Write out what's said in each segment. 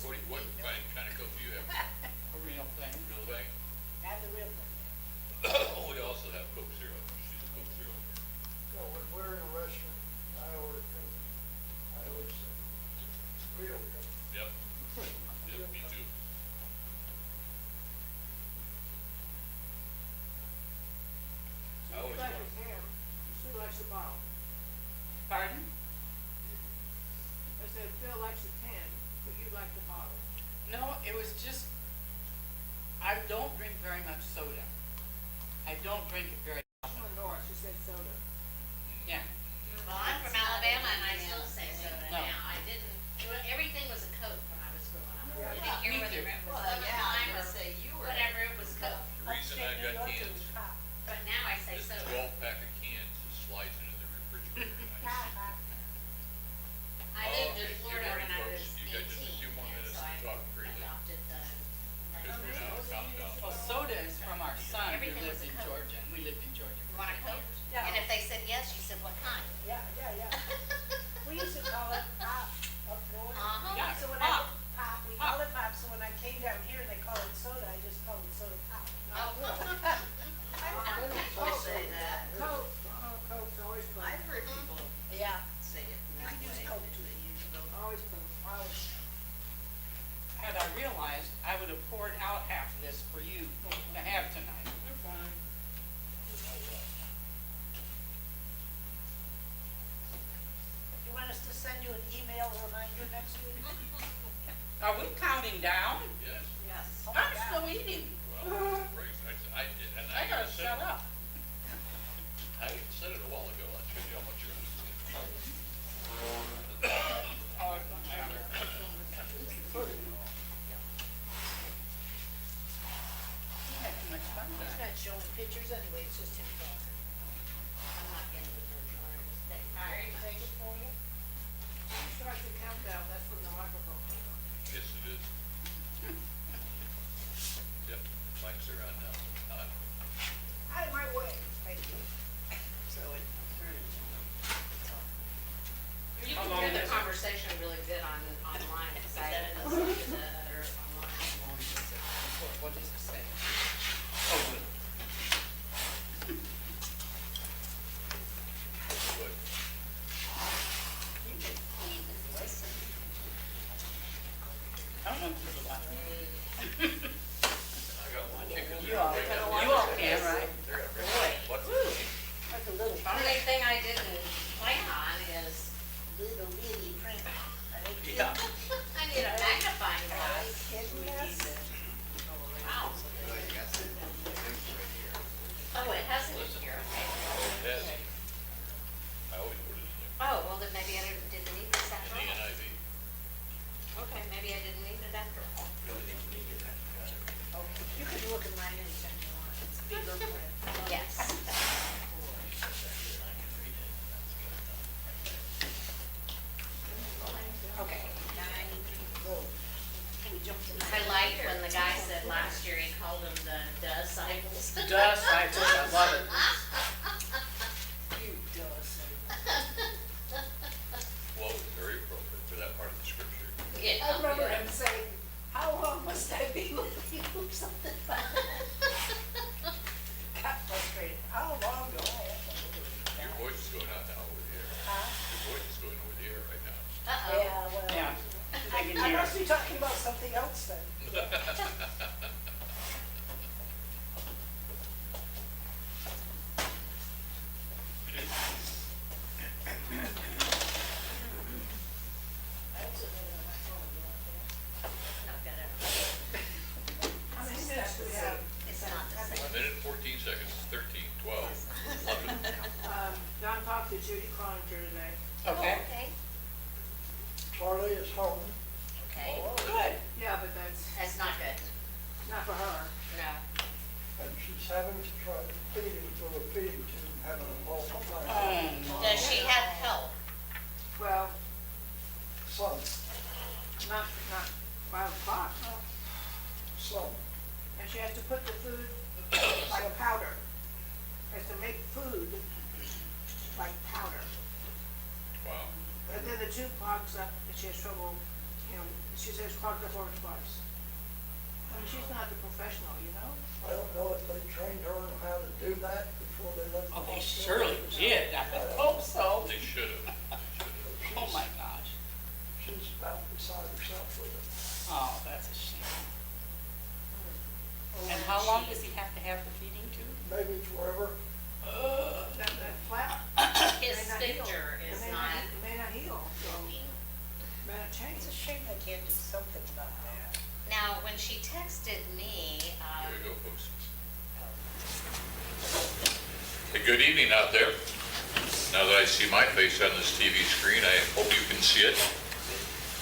What kind of Coke do you have? A real thing. Real thing? Not the real thing. Oh, we also have Coke Zero. She's a Coke Zero. No, when we're in a restaurant, I order Coke. I always say, real Coke. Yep. Yep, me too. I always Like want. a can, Sue likes the bottle. Pardon? I said Phil likes the can, but you like the bottle. No, it was just, I don't drink very much soda. I don't drink it very often. Oh, Nora, she said soda. Yeah. Well, I'm from Alabama and I still say soda No. now. I didn't, everything was a Coke when I was growing up. Yeah. I didn't care Me whether too. it was Well, lemon yeah, I lime was or gonna say you were. whatever, it was Coke. The reason I got cans, But now I say this soda. 12-pack of cans slides into the refrigerator. I lived in Okay, Florida get when ready, I was folks. You got just a 18, few more and minutes so to I talk freely. adopted the. Because we're now counting down. Well, soda is from our son who Everything lived was a in Coke. Georgia, and we lived in Georgia You for want a 10 Coke? years. Yeah. And if they said yes, you said what kind? Yeah, yeah, yeah. We used to call it pop up north. Uh-huh. Yeah. So when Pop. pop, we call it pop, so when I came down here and they call it soda, I just call it soda pop. Oh. People say that. Coke, Coke's always Coke. I've heard people Yeah, say it in that You can use way. Coke that too. they use Coke. always Coke, always. Had I realized, I would have poured out half of this for you to have tonight. You're fine. You want us to send you an email reminder next week? Are we counting down? Yes. Yes. Oh my I'm God. still eating. Well, great. And I gotta shut up. I said it a while ago. I'll show you how much you're listening. Oh, it's not matter. He had too much fun He's there. not showing pictures anyway, it's just him talking. I'm not getting the version or mistake. All right, take it for you. Start the countdown, that's when the microphone comes on. Yes, it is. Yep, mic's are on now. Out of my way. Thank you. So it turns. You How can long hear the is it? conversation really good online, because I listen to the other online. What does it say? Oh, good. Good. You can listen. I don't know if there's a lot. I got one chicken. You all can, right? What's Like a little. The only thing I didn't plan on is, Little bitty print. Yeah. I need a magnifying glass. Kidding us? Wow. Oh, it has it Listen. here, okay. Yes. I always put it in there. Oh, well, then maybe I didn't need this In after the all. NIV. Okay, maybe I didn't need it after all. You can look at mine anytime you want. It's bigger print. Yes. Okay. We jumped in. I liked when the guy said last year he called them the disciples. Disciples, I love it. You does. Well, it was very appropriate for that part of the scripture. Yeah. I remember him saying, how long must I be with you or something like that. Got frustrated. How long do I have to live with you? Your voice is going out now over the air. Huh? Your voice is going over the air right now. Uh-oh. Yeah, well. Yeah. They can I hear. must be talking about something else then. I also have it on my phone, you want that? Not good at How many minutes do we have? It's not the A same. minute and 14 seconds, 13, 12, 11. Don talked to Judy Cloninger today. Okay. Okay, Charlie is home. okay. Good. Yeah, but that's That's not good. not for her. No. And she's having to try to feed him through a feeding tube, having a multiple Does she have help? Well, son, not 5 o'clock. son. And she has to put the food like a powder. Has to make food like powder. Wow. And then the tube clogs up and she has trouble you know, she says clogged up over twice. I mean, she's not the professional, you know? I don't know if they trained her on how to do that before they left the Oh, they hospital. surely did, I hope so. They should have. Oh my gosh. She's about beside herself with it. Oh, that's a shame. And how long does he have to have the feeding tube? Maybe forever. That flap. His may not heal. picture is It not may not heal, so working. may not change. It's a shame they can't do something about that. Now, when she texted me, Here we go, folks. Hey, good evening out there. Now that I see my face on this TV screen, I hope you can see it.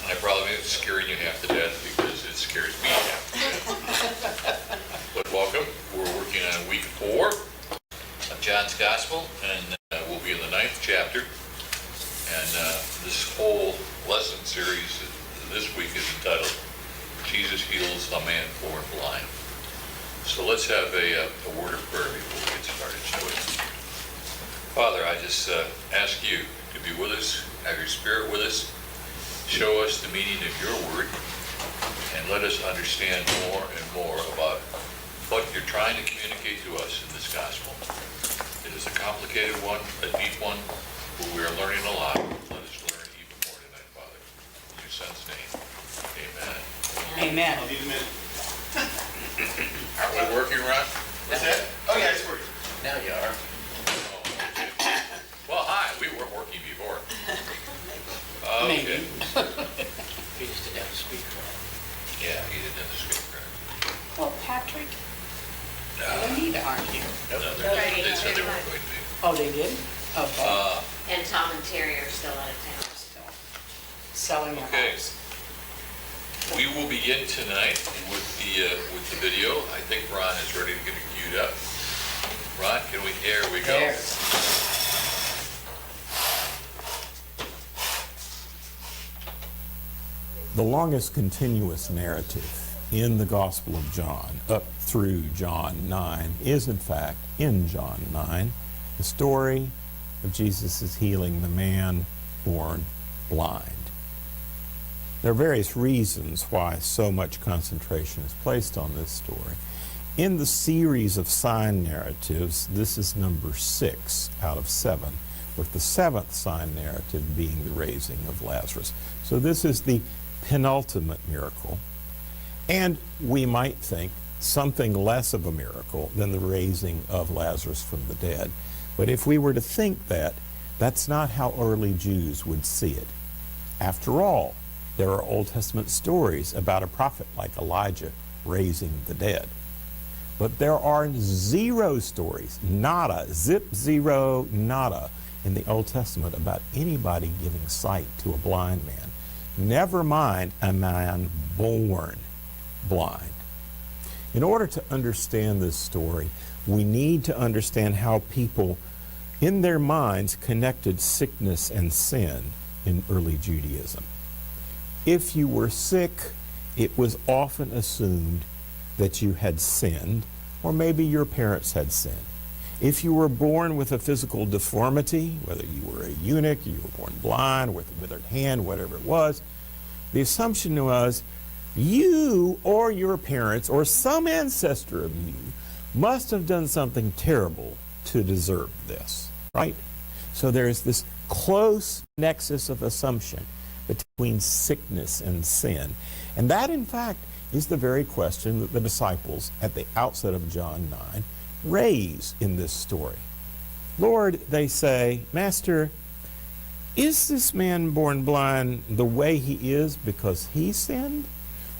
And I probably am scaring you half to death because it scares me half to death. But welcome. We're working on week 4 of John's Gospel, and we'll be in the 9th chapter. And this whole lesson series this week is entitled, Jesus Heals a Man Born Blind. So let's have a word of prayer before we get started, shall we? Father, I just ask you to be with us, have your Spirit with us, show us the meaning of your word, and let us understand more and more about what you're trying to communicate to us in this gospel. It is a complicated one, a deep one, but we are learning a lot. Let us learn even more tonight, Father. In your Son's name, amen. Amen. I'll need a minute. Aren't we working, Ron? What's that? Oh, yeah, it's working. Now you are. Well, hi, we weren't working before. Okay. Maybe. He just didn't have a speaker on. Yeah, he didn't have the speaker. Well, Patrick No, and Anita aren't here. they said they weren't going to be. Oh, they did? Okay. and Tom and Terry are still out of town. So, selling their Okay. house. We will begin tonight with the video. I think Ron is ready to get it queued up. Ron, can we, here we go. There. The longest continuous narrative in the Gospel of John, up through John 9, is in fact in John 9, the story of Jesus' healing the man born blind. There are various reasons why so much concentration is placed on this story. In the series of sign narratives, this is number 6 out of 7, with the 7th sign narrative being the raising of Lazarus. So this is the penultimate miracle, and we might think something less of a miracle than the raising of Lazarus from the dead. But if we were to think that, that's not how early Jews would see it. After all, there are Old Testament stories about a prophet like Elijah raising the dead. But there are 0 stories, nada, zip, zero, nada, in the Old Testament about anybody giving sight to a blind man. Never mind a man born blind. In order to understand this story, we need to understand how people, in their minds, connected sickness and sin in early Judaism. If you were sick, it was often assumed that you had sinned, or maybe your parents had sinned. If you were born with a physical deformity, whether you were a eunuch, you were born blind, with a withered hand, whatever it was, the assumption was you or your parents or some ancestor of you must have done something terrible to deserve this, right? So there's this close nexus of assumption between sickness and sin. And that, in fact, is the very question that the disciples at the outset of John 9 raise in this story. Lord, they say, Master, is this man born blind the way he is because he sinned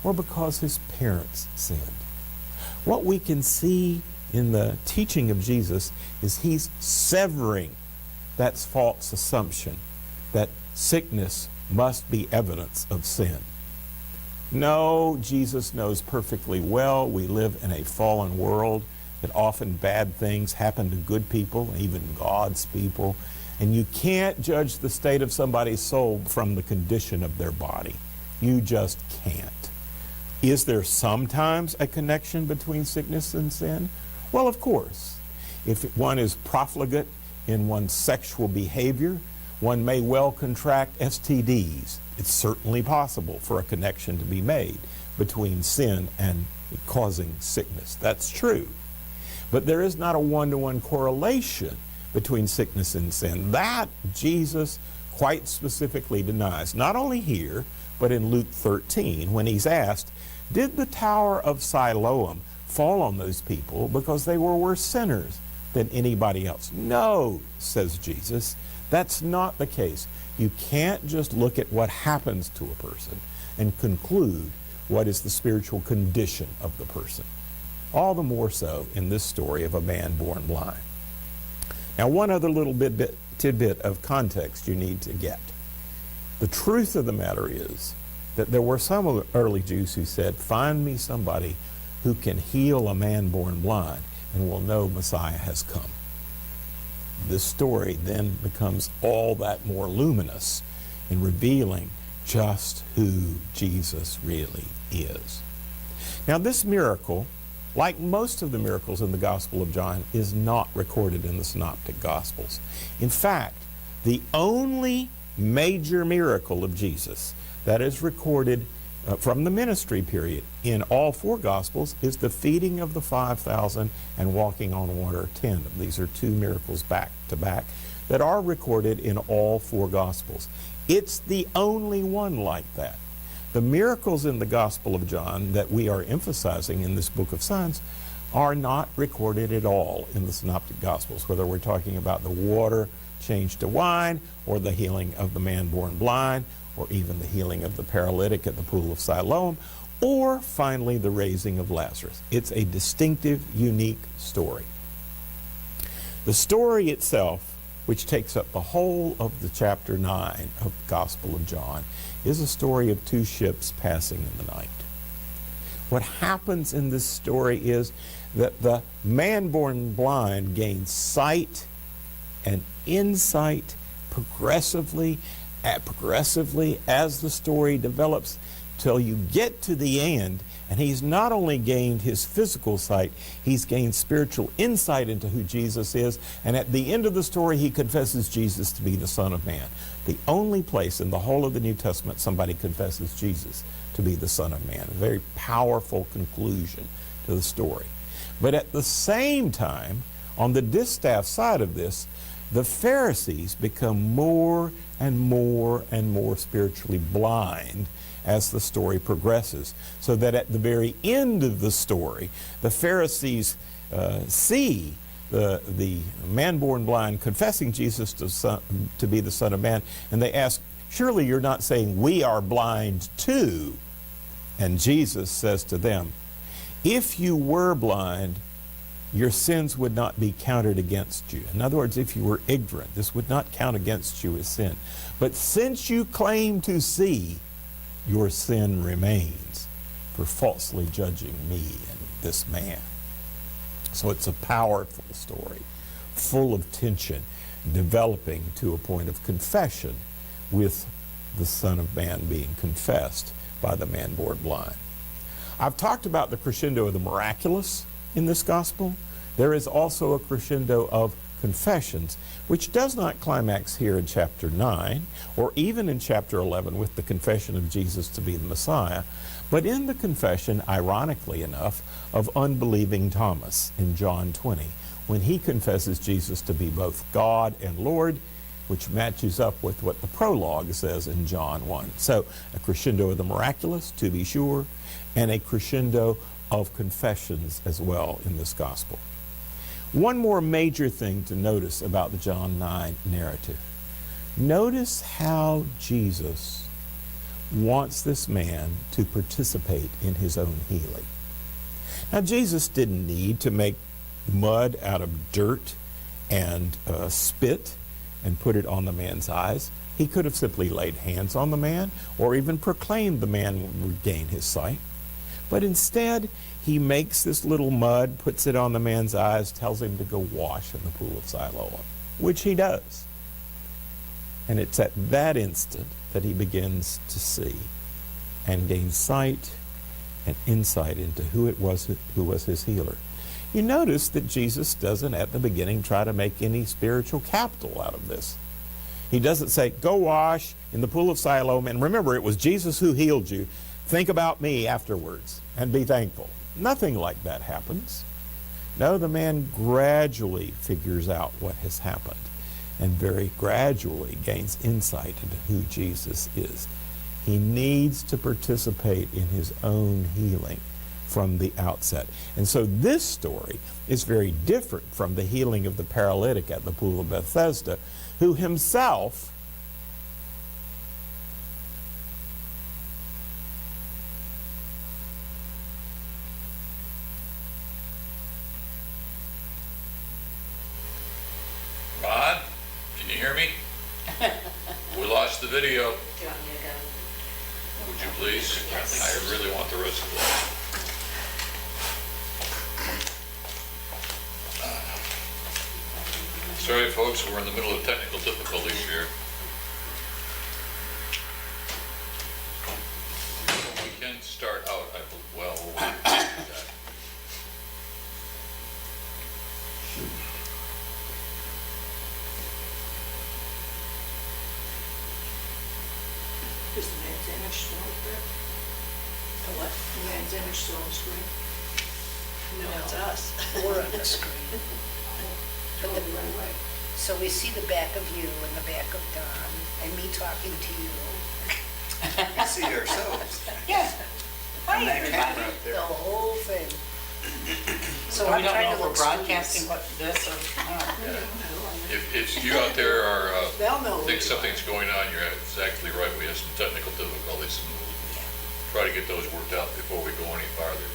or because his parents sinned? What we can see in the teaching of Jesus is he's severing that false assumption that sickness must be evidence of sin. No, Jesus knows perfectly well we live in a fallen world, that often bad things happen to good people, even God's people, and you can't judge the state of somebody's soul from the condition of their body. You just can't. Is there sometimes a connection between sickness and sin? Well, of course. If one is profligate in one's sexual behavior, One may well contract STDs. It's certainly possible for a connection to be made between sin and causing sickness. That's true. But there is not a one-to-one correlation between sickness and sin. That Jesus quite specifically denies, not only here, but in Luke 13, when he's asked, did the tower of Siloam fall on those people because they were worse sinners than anybody else? No, says Jesus. That's not the case. You can't just look at what happens to a person and conclude what is the spiritual condition of the person. All the more so in this story of a man born blind. Now, one other little tidbit of context you need to get. The truth of the matter is that there were some early Jews who said, find me somebody who can heal a man born blind and we'll know Messiah has come. This story then becomes all that more luminous in revealing just who Jesus really is. Now, this miracle, like most of the miracles in the Gospel of John, is not recorded in the Synoptic Gospels. In fact, the only major miracle of Jesus that is recorded from the ministry period in all four Gospels is the feeding of the 5,000 and walking on water tandem. These are two miracles back to back that are recorded in all four Gospels. It's the only one like that. The miracles in the Gospel of John that we are emphasizing in this book of signs are not recorded at all in the Synoptic Gospels, whether we're talking about the water changed to wine, or the healing of the man born blind, or even the healing of the paralytic at the pool of Siloam, or finally the raising of Lazarus. It's a distinctive, unique story. The story itself, which takes up the whole of the chapter 9 of the Gospel of John, is a story of two ships passing in the night. What happens in this story is that the man born blind gains sight and insight progressively as the story develops, till you get to the end, and he's not only gained his physical sight, he's gained spiritual insight into who Jesus is, and at the end of the story he confesses Jesus to be the Son of Man. The only place in the whole of the New Testament somebody confesses Jesus to be the Son of Man. A very powerful conclusion to the story. But at the same time, on the distaff side of this, the Pharisees become more and more and more spiritually blind as the story progresses, so that at the very end of the story, the Pharisees see the man born blind confessing Jesus to be the Son of Man, and they ask, surely you're not saying we are blind too? And Jesus says to them, if you were blind, your sins would not be counted against you. In other words, if you were ignorant, this would not count against you as sin. But since you claim to see, your sin remains for falsely judging me and this man. So it's a powerful story, full of tension, developing to a point of confession, with the Son of Man being confessed by the man born blind. I've talked about the crescendo of the miraculous in this gospel. There is also a crescendo of confessions, which does not climax here in chapter 9 or even in chapter 11 with the confession of Jesus to be the Messiah, but in the confession, ironically enough, of unbelieving Thomas in John 20, when he confesses Jesus to be both God and Lord, which matches up with what the prologue says in John 1. So a crescendo of the miraculous, to be sure, and a crescendo of confessions as well in this gospel. One more major thing to notice about the John 9 narrative. Notice how Jesus wants this man to participate in his own healing. Now, Jesus didn't need to make mud out of dirt and spit and put it on the man's eyes. He could have simply laid hands on the man or even proclaimed the man would regain his sight. But instead, he makes this little mud, puts it on the man's eyes, tells him to go wash in the pool of Siloam, which he does. And it's at that instant that he begins to see and gain sight and insight into who it was who was his healer. You notice that Jesus doesn't at the beginning try to make any spiritual capital out of this. He doesn't say, go wash in the pool of Siloam, and remember, it was Jesus who healed you. Think about me afterwards and be thankful. Nothing like that happens. No, the man gradually figures out what has happened and very gradually gains insight into who Jesus is. He needs to participate in his own healing from the outset. And so this story is very different from the healing of the paralytic at the pool of Bethesda, who himself Ron, can you hear me? We lost the video. Do you want me to go? Would you please? Yes. I really want the rest of it. Sorry, folks, we're in the middle of technical difficulties here. We can start out, well, we'll wait to do that. Is the man's image still up there? The what? The man's image still on the screen? No, it's us. We're on the screen. But the- Right away. So we see the back of you and the back of Don, and me talking to you. We see ourselves. Yeah. Hi, And that camera everybody. up there. The whole thing. So We I'm don't trying know to if we're look broadcasting studious. what this or, no. If you out there are, They'll know. think something's going on, you're exactly right. We have some technical difficulties, and we'll try to get those worked out before we go any farther.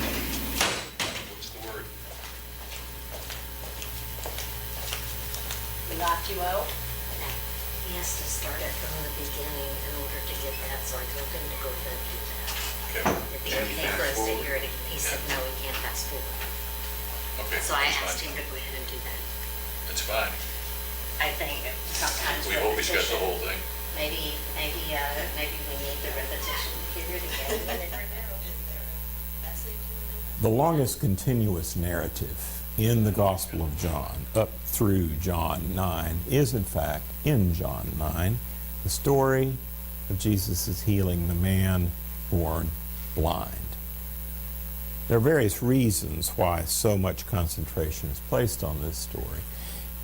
What's the word? We locked you out? He has to start it from the beginning in order to get that, so I told him to go ahead and do that. Okay, It'd be okay for us to hear it. He said, no, we can't fast forward. okay. So I that's asked fine. him to go ahead and do that. That's fine. I think sometimes We hope he's got the repetition- whole thing. Maybe we need the repetition to hear it again. You never know. the longest continuous narrative in the Gospel of John, up through John 9, is in fact in John 9, the story of Jesus' healing the man born blind. There are various reasons why so much concentration is placed on this story.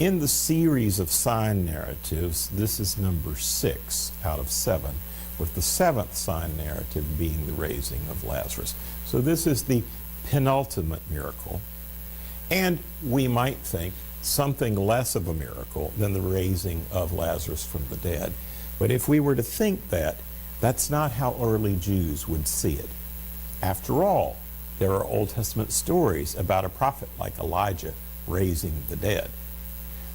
In the series of sign narratives, this is number 6 out of 7, with the 7th sign narrative being the raising of Lazarus. So this is the penultimate miracle, and we might think something less of a miracle than the raising of Lazarus from the dead. But if we were to think that, that's not how early Jews would see it. After all, there are Old Testament stories about a prophet like Elijah raising the dead.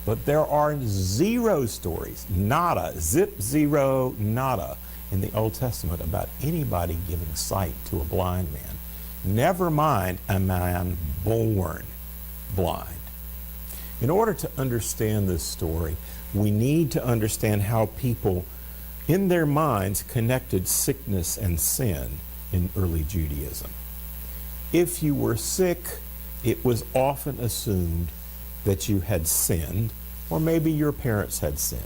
But there are 0 stories, nada, zip, zero, nada, in the Old Testament about anybody giving sight to a blind man. Never mind a man born blind. In order to understand this story, we need to understand how people, in their minds, connected sickness and sin in early Judaism. If you were sick, it was often assumed that you had sinned, or maybe your parents had sinned.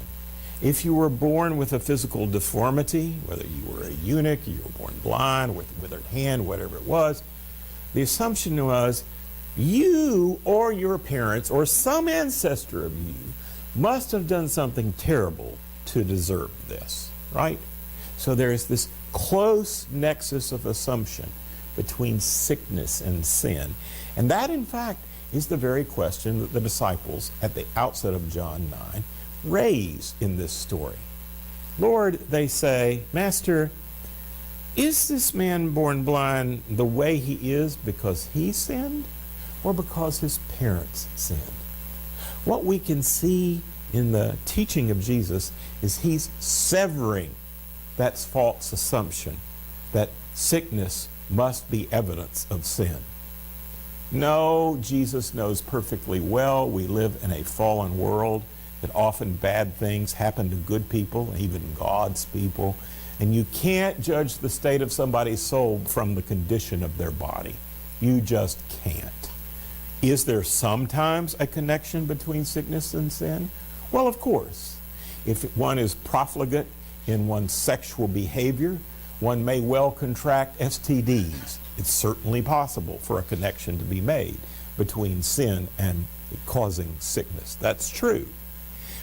If you were born with a physical deformity, whether you were a eunuch, you were born blind, with a withered hand, whatever it was, the assumption was you or your parents or some ancestor of you must have done something terrible to deserve this, right? So there's this close nexus of assumption between sickness and sin. And that, in fact, is the very question that the disciples at the outset of John 9 raise in this story. Lord, they say, Master, is this man born blind the way he is because he sinned or because his parents sinned? What we can see in the teaching of Jesus is he's severing that false assumption that sickness must be evidence of sin. No, Jesus knows perfectly well we live in a fallen world, that often bad things happen to good people, even God's people, and you can't judge the state of somebody's soul from the condition of their body. You just can't. Is there sometimes a connection between sickness and sin? Well, of course. If one is profligate in one's sexual behavior, one may well contract STDs. It's certainly possible for a connection to be made between sin and causing sickness. That's true.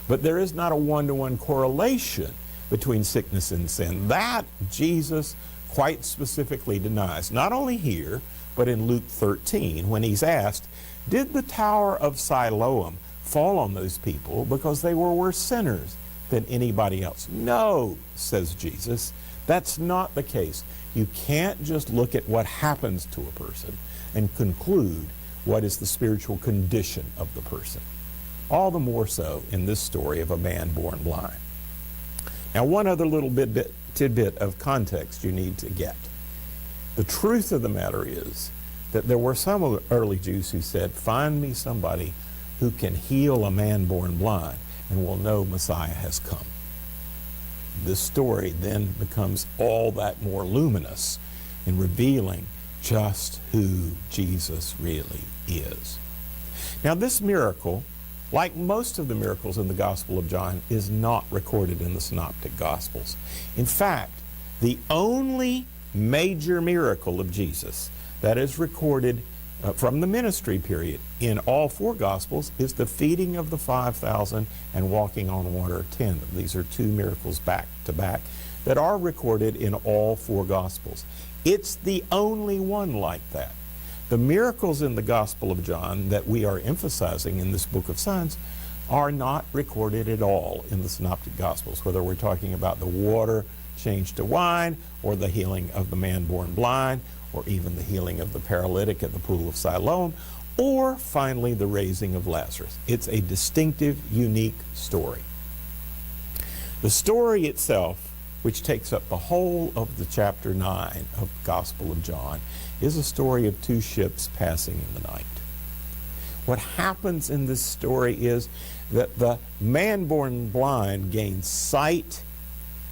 But there is not a one-to-one correlation between sickness and sin. That Jesus quite specifically denies, not only here, but in Luke 13, when he's asked, did the tower of Siloam fall on those people because they were worse sinners than anybody else? No, says Jesus. That's not the case. You can't just look at what happens to a person and conclude what is the spiritual condition of the person. All the more so in this story of a man born blind. Now, one other little tidbit of context you need to get. The truth of the matter is that there were some early Jews who said, find me somebody who can heal a man born blind and we'll know Messiah has come. This story then becomes all that more luminous in revealing just who Jesus really is. Now, this miracle, like most of the miracles in the Gospel of John, is not recorded in the Synoptic Gospels. In fact, the only major miracle of Jesus that is recorded from the ministry period in all four Gospels is the feeding of the 5,000 and walking on water 10. These are two miracles back to back that are recorded in all four Gospels. It's the only one like that. The miracles in the Gospel of John that we are emphasizing in this book of signs are not recorded at all in the Synoptic Gospels, whether we're talking about the water changed to wine, or the healing of the man born blind, or even the healing of the paralytic at the pool of Siloam, or finally the raising of Lazarus. It's a distinctive, unique story. The story itself, which takes up the whole of the chapter 9 of the Gospel of John, is a story of two ships passing in the night. What happens in this story is that the man born blind gains sight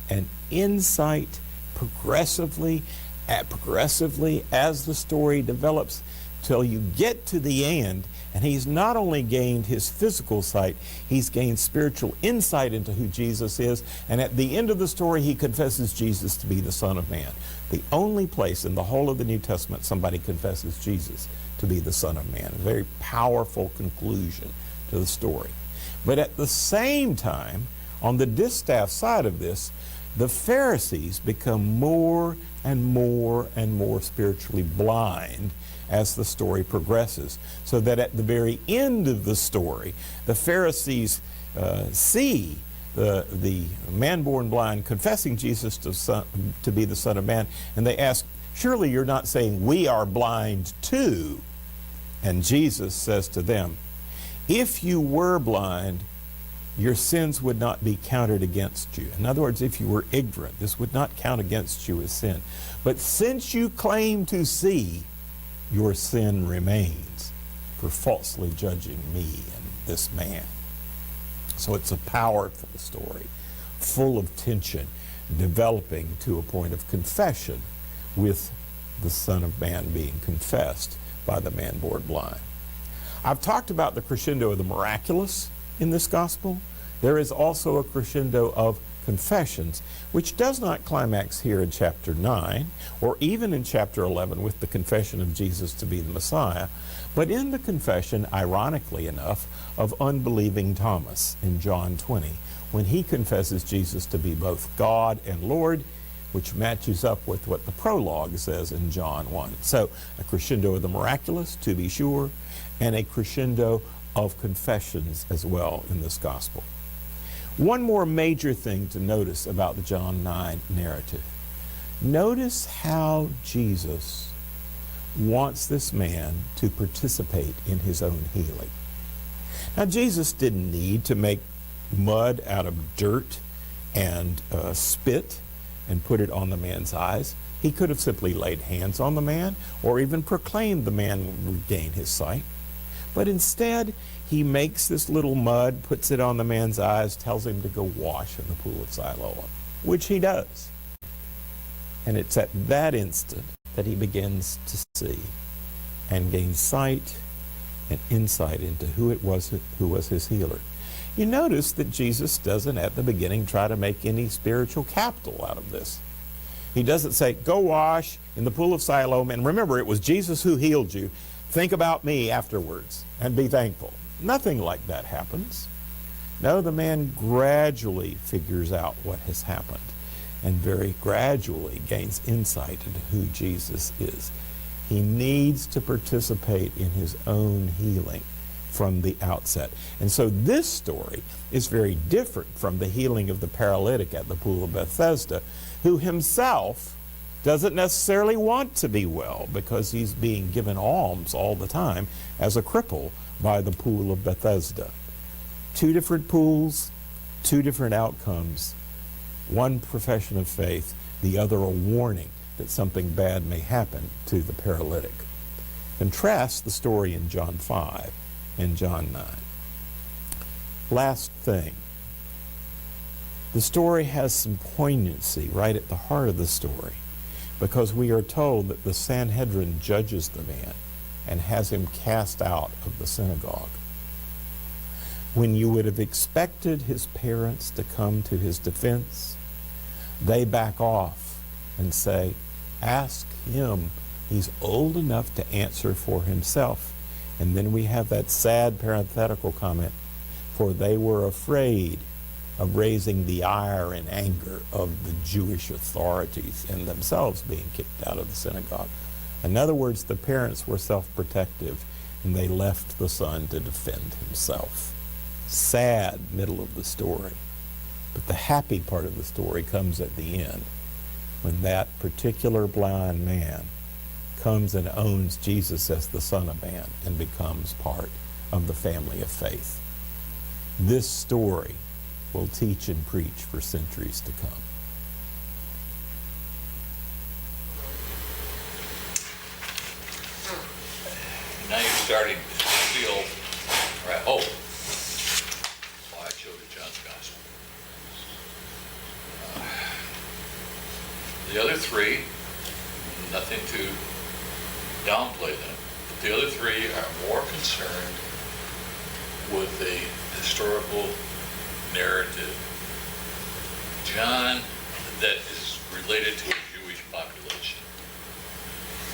and insight progressively as the story develops, till you get to the end, and he's not only gained his physical sight, he's gained spiritual insight into who Jesus is, and at the end of the story he confesses Jesus to be the Son of Man. The only place in the whole of the New Testament somebody confesses Jesus to be the Son of Man. A very powerful conclusion to the story. But at the same time, on the distaff side of this, the Pharisees become more and more and more spiritually blind as the story progresses, so that at the very end of the story, the Pharisees see the man born blind confessing Jesus to be the Son of Man, and they ask, surely you're not saying we are blind too? And Jesus says to them, if you were blind, your sins would not be counted against you. In other words, if you were ignorant, this would not count against you as sin. But since you claim to see, your sin remains for falsely judging me and this man. So it's a powerful story, full of tension, developing to a point of confession, with the Son of Man being confessed by the man born blind. I've talked about the crescendo of the miraculous in this gospel. There is also a crescendo of confessions, which does not climax here in chapter 9 or even in chapter 11 with the confession of Jesus to be the Messiah, but in the confession, ironically enough, of unbelieving Thomas in John 20, when he confesses Jesus to be both God and Lord, which matches up with what the prologue says in John 1. So a crescendo of the miraculous, to be sure, and a crescendo of confessions as well in this gospel. One more major thing to notice about the John 9 narrative. Notice how Jesus wants this man to participate in his own healing. Now, Jesus didn't need to make mud out of dirt and spit and put it on the man's eyes. He could have simply laid hands on the man or even proclaimed the man would regain his sight. But instead, he makes this little mud, puts it on the man's eyes, tells him to go wash in the pool of Siloam, which he does. And it's at that instant that he begins to see and gain sight and insight into who it was who was his healer. You notice that Jesus doesn't at the beginning try to make any spiritual capital out of this. He doesn't say, go wash in the pool of Siloam, and remember, it was Jesus who healed you. Think about me afterwards and be thankful. Nothing like that happens. No, the man gradually figures out what has happened and very gradually gains insight into who Jesus is. He needs to participate in his own healing from the outset. And so this story is very different from the healing of the paralytic at the pool of Bethesda, who himself doesn't necessarily want to be well because he's being given alms all the time as a cripple by the pool of Bethesda. Two different pools, two different outcomes. One profession of faith, the other a warning that something bad may happen to the paralytic. Contrast the story in John 5 and John 9. Last thing. The story has some poignancy right at the heart of the story because we are told that the Sanhedrin judges the man and has him cast out of the synagogue. When you would have expected his parents to come to his defense, they back off and say, ask him. He's old enough to answer for himself. And then we have that sad parenthetical comment, for they were afraid of raising the ire and anger of the Jewish authorities and themselves being kicked out of the synagogue. In other words, the parents were self-protective and they left the son to defend himself. Sad middle of the story. But the happy part of the story comes at the end, when that particular blind man comes and owns Jesus as the Son of Man and becomes part of the family of faith. This story will teach and preach for centuries to come. Now you're starting to feel, or I hope, why I chose John's Gospel. The other three, nothing to downplay them, but the other three are more concerned with a historical narrative. John, that is related to a Jewish population.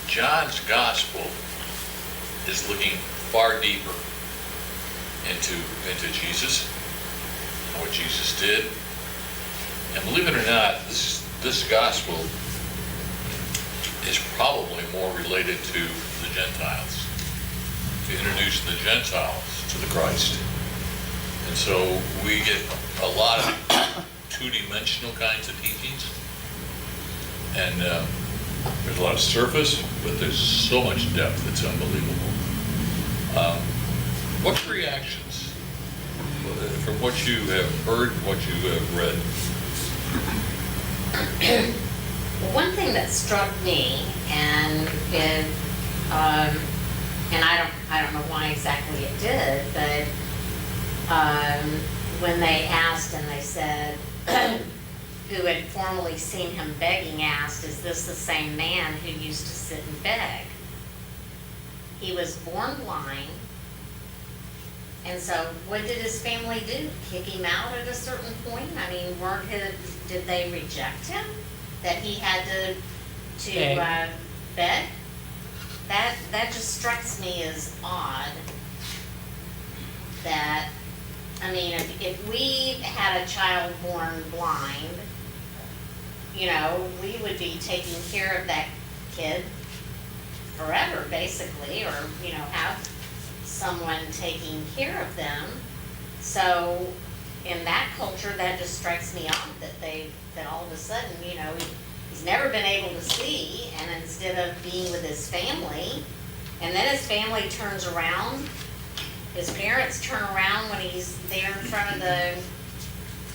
John's Gospel is looking far deeper into Jesus and what Jesus did. And believe it or not, this gospel is probably more related to the Gentiles, to introduce the Gentiles to the Christ. And so we get a lot of two-dimensional kinds of teachings, and there's a lot of surface, but there's so much depth, it's unbelievable. What's your reactions from what you have heard, what you have read? One thing that struck me, and it, and I don't know why exactly it did, but when they asked and they said, who had formerly seen him begging asked, is this the same man who used to sit and beg? He was born blind, and so what did his family do? Kick him out at a certain point? I mean, did they reject him? That he had to beg? That just strikes me as odd. That, I mean, if we had a child born blind, you know, we would be taking care of that kid forever, basically, or, you know, have someone taking care of them. So in that culture, that just strikes me odd that all of a sudden, you know, he's never been able to see, and instead of being with his family, and then his family turns around, his parents turn around when he's there in front of the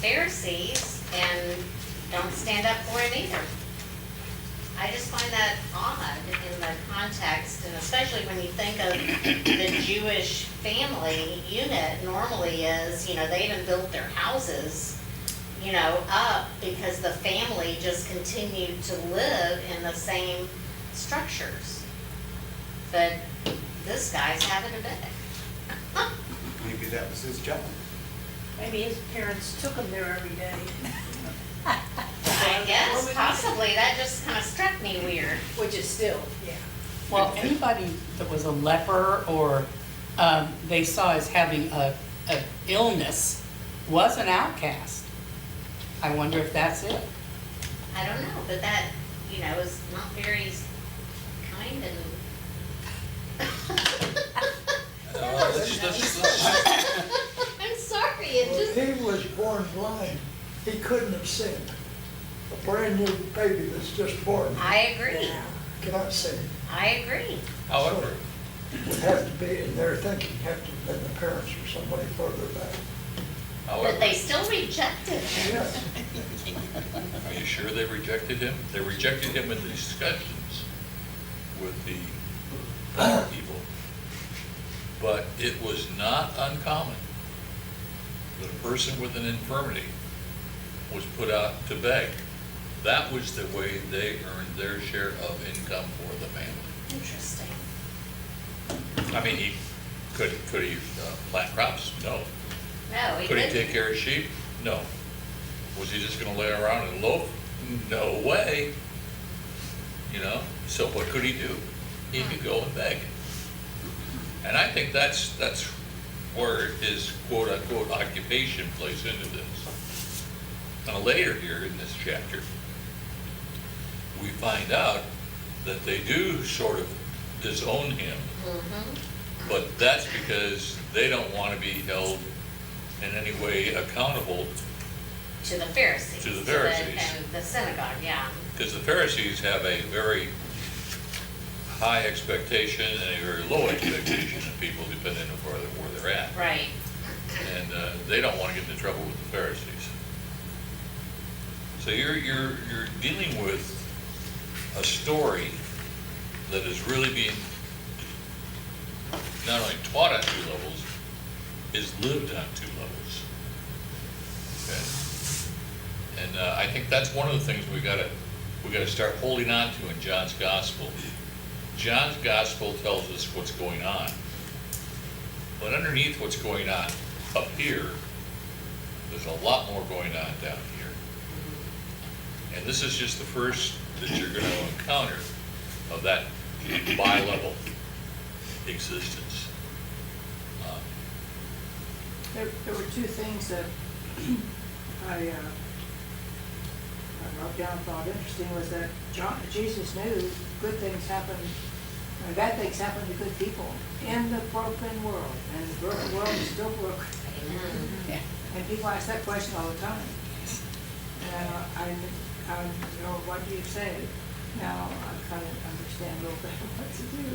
Pharisees and don't stand up for him either. I just find that odd in the context, and especially when you think of the Jewish family unit normally is, they even built their houses, up because the family just continued to live in the same structures. But this guy's having a bed. Maybe that was his job. Maybe his parents took him there every day. I guess, possibly, that just kind of struck me weird. Which is still, yeah. Well, anybody that was a leper or they saw as having a illness was an outcast. I wonder if that's it. I don't know, but that, is not very kind and. I'm sorry, it Well, just, if he was born blind, he couldn't have sinned. A brand new baby that's just born I agree, cannot sin. I agree. However, Would have to be, in their thinking, have to have been the parents or somebody further back. But they still rejected him. Yes. Are you sure they rejected him? They rejected him in the discussions with the people. But it was not uncommon that a person with an infirmity was put out to beg. That was the way they earned their share of income for the family. Interesting. I mean, could he plant crops? No. No, he Could he didn't. take care of sheep? No. Was he just gonna lay around and loaf? No way. So what could he do? He could go and beg. And I think that's where his quote-unquote occupation plays into this. Now later here in this chapter, we find out that they do sort of disown him, but that's because they don't want to be held in any way accountable, To the Pharisees. To the Pharisees. And the synagogue, yeah. because the Pharisees have a very high expectation and a very low expectation of people depending on where they're at. Right. And they don't want to get into trouble with the Pharisees. So you're dealing with a story that is really being not only taught on two levels, is lived on two levels. Okay? And I think that's one of the things we gotta start holding on to in John's Gospel. John's Gospel tells us what's going on. But underneath what's going on up here, there's a lot more going on down here. And this is just the first that you're going to encounter of that bi-level existence. There were two things that I wrote down, thought interesting, was that Jesus knew good things happen, bad things happen to good people in the broken world, and the broken world is still broken. Amen. And people ask that question all the time. And I what do you say? Now I kind of understand a little bit what to do.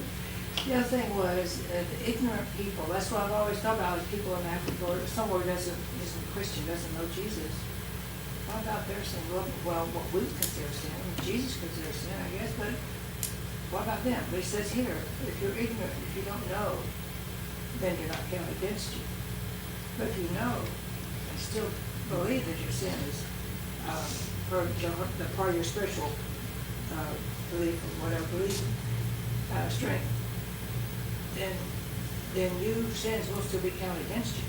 The other thing was the ignorant people. That's what I've always thought about, is people in Africa or somewhere isn't Christian, doesn't know Jesus. What about their sin? Well, what we consider sin, Jesus considers sin, I guess, but what about them? But he says here, if you're ignorant, if you don't know, then you're not counted against you. But if you know and still believe that your sin is part of your spiritual belief or whatever belief, strength, then your sins will still be counted against you.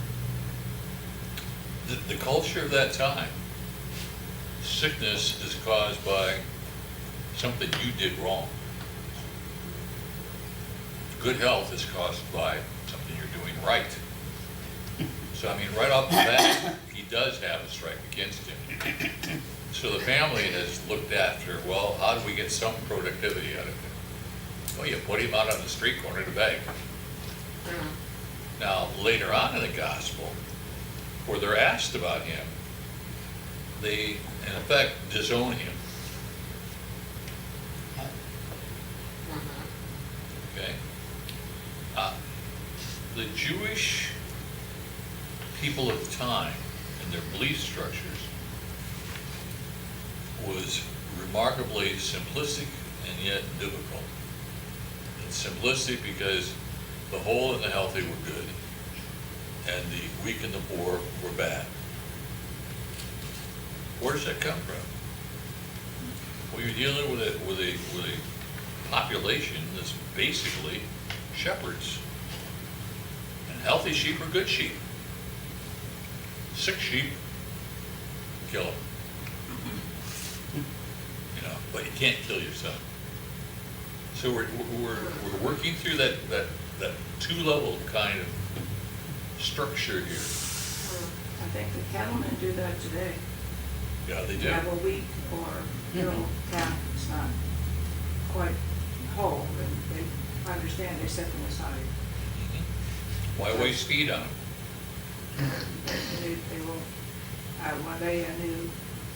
The culture of that time, sickness is caused by something you did wrong. Good health is caused by something you're doing right. So, I mean, right off the bat, he does have a strike against him. So the family has looked after, well, how do we get some productivity out of him? Well, you put him out on the street corner to beg. Now, later on in the gospel, where they're asked about him, they, in effect, disown him. Okay? The Jewish people at the time and their belief structures was remarkably simplistic and yet difficult. It's simplistic because the whole and the healthy were good, and the weak and the poor were bad. Where does that come from? Well, you're dealing with a population that's basically shepherds. And healthy sheep are good sheep. Sick sheep, kill them. You know, but you can't kill yourself. So we're working through that two-level kind of structure here. I think the cattlemen do that today. Yeah, they They do. have a weak or ill calf that's not quite whole, and they understand, they set them aside. Why waste feed on them? They will, one day I knew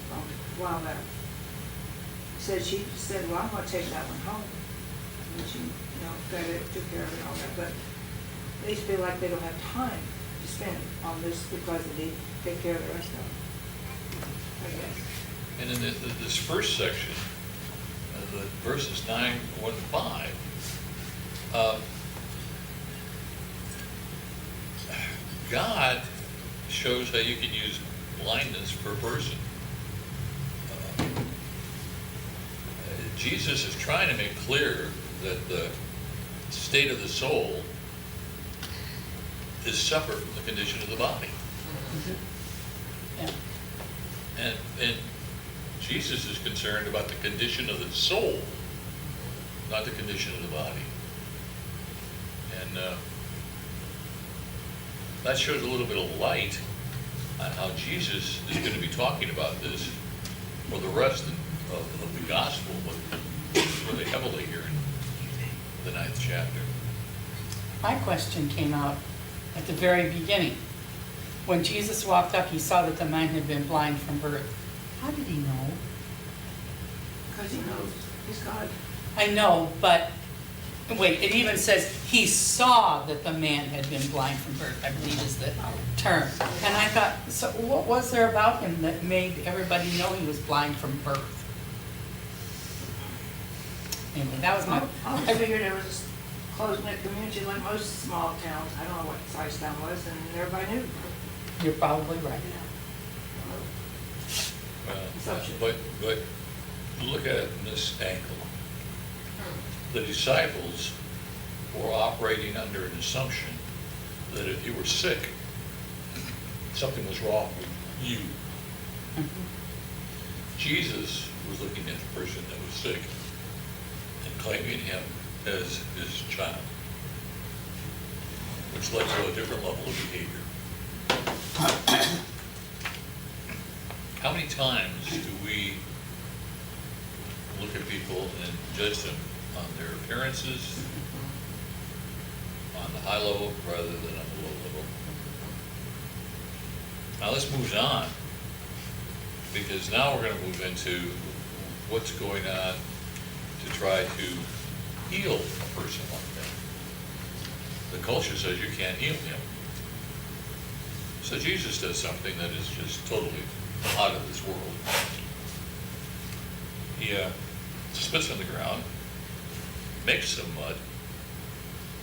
from a while back, she said, well, I'm gonna take that one home. And she, fed it, took care of it, and all that, but they feel like they don't have time to spend on this because they need to take care of the rest of them, I guess. And in this first section, the verses 9, 1, 5, God shows how you can use blindness for a person. Jesus is trying to make clear that the state of the soul is separate from the condition of the body. Yeah. And Jesus is concerned about the condition of the soul, not the condition of the body. And that shows a little bit of light on how Jesus is going to be talking about this for the rest of the gospel, but really heavily here in the 9th chapter. My question came out at the very beginning. When Jesus walked up, he saw that the man had been blind from birth. How did he know? Because he knows he's God. I know, but wait, it even says he saw that the man had been blind from birth, I believe is the term. And I thought, so what was there about him that made everybody know he was blind from birth? Anyway, that was my... I figured it was a close-knit community like most small towns. I don't know what size town was, and everybody knew. You're probably right. But look at it from this angle. The disciples were operating under an assumption that if you were sick, something was wrong with you. Jesus was looking at the person that was sick and claiming him as his child, which led to a different level of behavior. How many times do we look at people and judge them on their appearances, on the high level rather than on the low level? Now let's move on, because now we're going to move into what's going on to try to heal a person like that. The culture says you can't heal him. So Jesus does something that is just totally out of this world. He spits on the ground, makes some mud,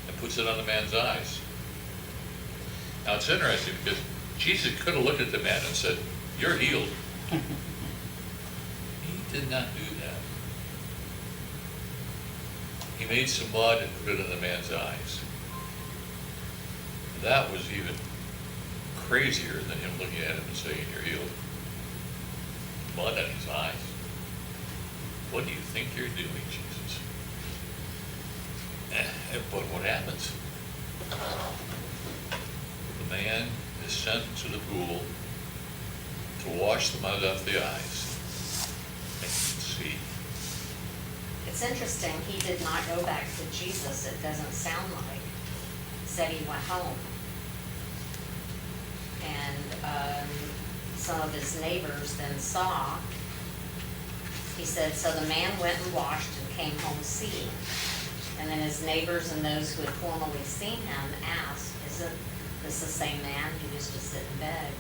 and puts it on the man's eyes. Now it's interesting because Jesus could have looked at the man and said, "You're healed." He did not do that. He made some mud and put it on the man's eyes. That was even crazier than him looking at him and saying, "You're healed." Mud on his eyes. What do you think you're doing, Jesus? But what happens? The man is sent to the pool to wash the mud off the eyes. And you can see. It's interesting, he did not go back to Jesus, it doesn't sound like. Said he went home. And some of his neighbors then saw, he said, so the man went and washed and came home seeing. And then his neighbors and those who had formerly seen him asked, isn't this the same man who used to sit and beg?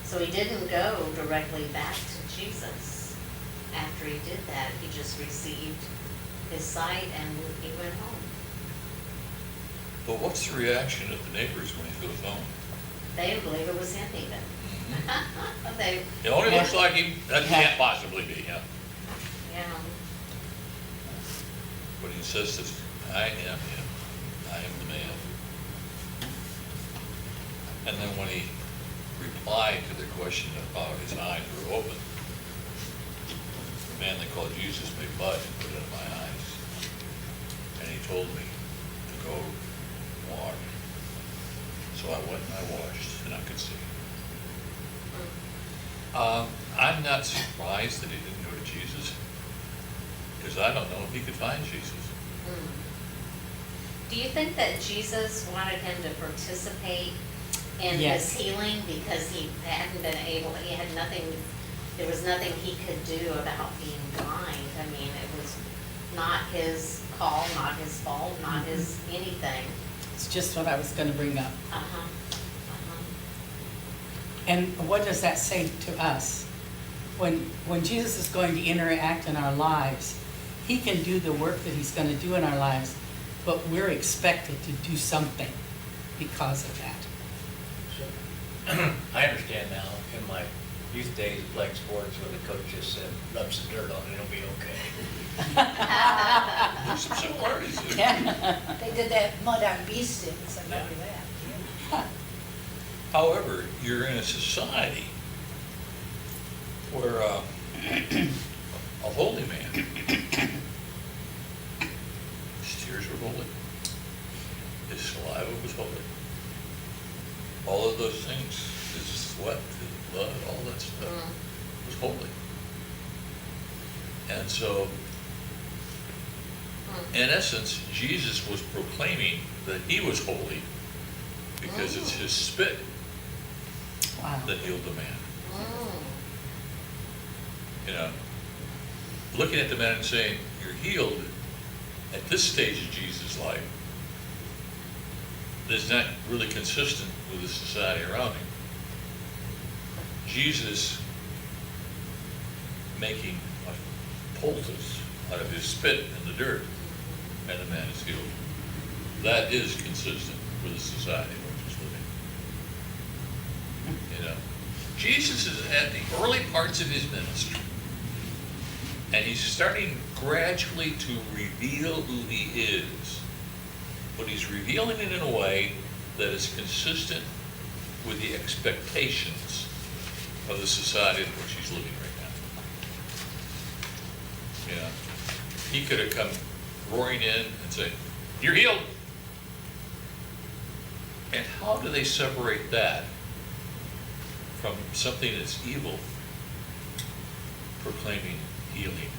So he didn't go directly back to Jesus. After he did that, he just received his sight and he went home. But what's the reaction of the neighbors when he goes home? They didn't believe it was him even. They, It only looks like him, that can't possibly be him. yeah. But he says that I am him, I am the man. And then when he replied to the question about his eyes were open, the man they called Jesus made mud and put it in my eyes. And he told me to go wash. So I went and I washed and I could see. I'm not surprised that he didn't go to Jesus, because I don't know if he could find Jesus. Do you think that Jesus wanted him to participate in Yes. his healing because he hadn't been able, he had nothing, there was nothing he could do about being blind? I mean, it was not his call, not his fault, not his anything. It's just what I was gonna bring up. Uh-huh, uh-huh. And what does that say to us? When Jesus is going to interact in our lives, he can do the work that he's gonna do in our lives, but we're expected to do something because of that. I understand now, in my youth days of playing sports, when the coach just said, rub some dirt on it, it'll be okay. There's some similarities there. Yeah. They did that mud on bee stings, I remember that. However, you're in a society where a holy man, his tears were holy, his saliva was holy. All of those things, his sweat, his blood, all that stuff was holy. And so, in essence, Jesus was proclaiming that he was holy because it's his spit Wow. that healed the man. Mm. You know, looking at the man and saying, you're healed at this stage of Jesus' life is not really consistent with the society around him. Jesus making a poultice out of his spit in the dirt, and the man is healed. That is consistent with the society in which he's living. You know, Jesus is at the early parts of his ministry, and he's starting gradually to reveal who he is. But he's revealing it in a way that is consistent with the expectations of the society in which he's living right now. You know, he could have come roaring in and say, "You're healed." And how do they separate that from something that's evil, proclaiming healing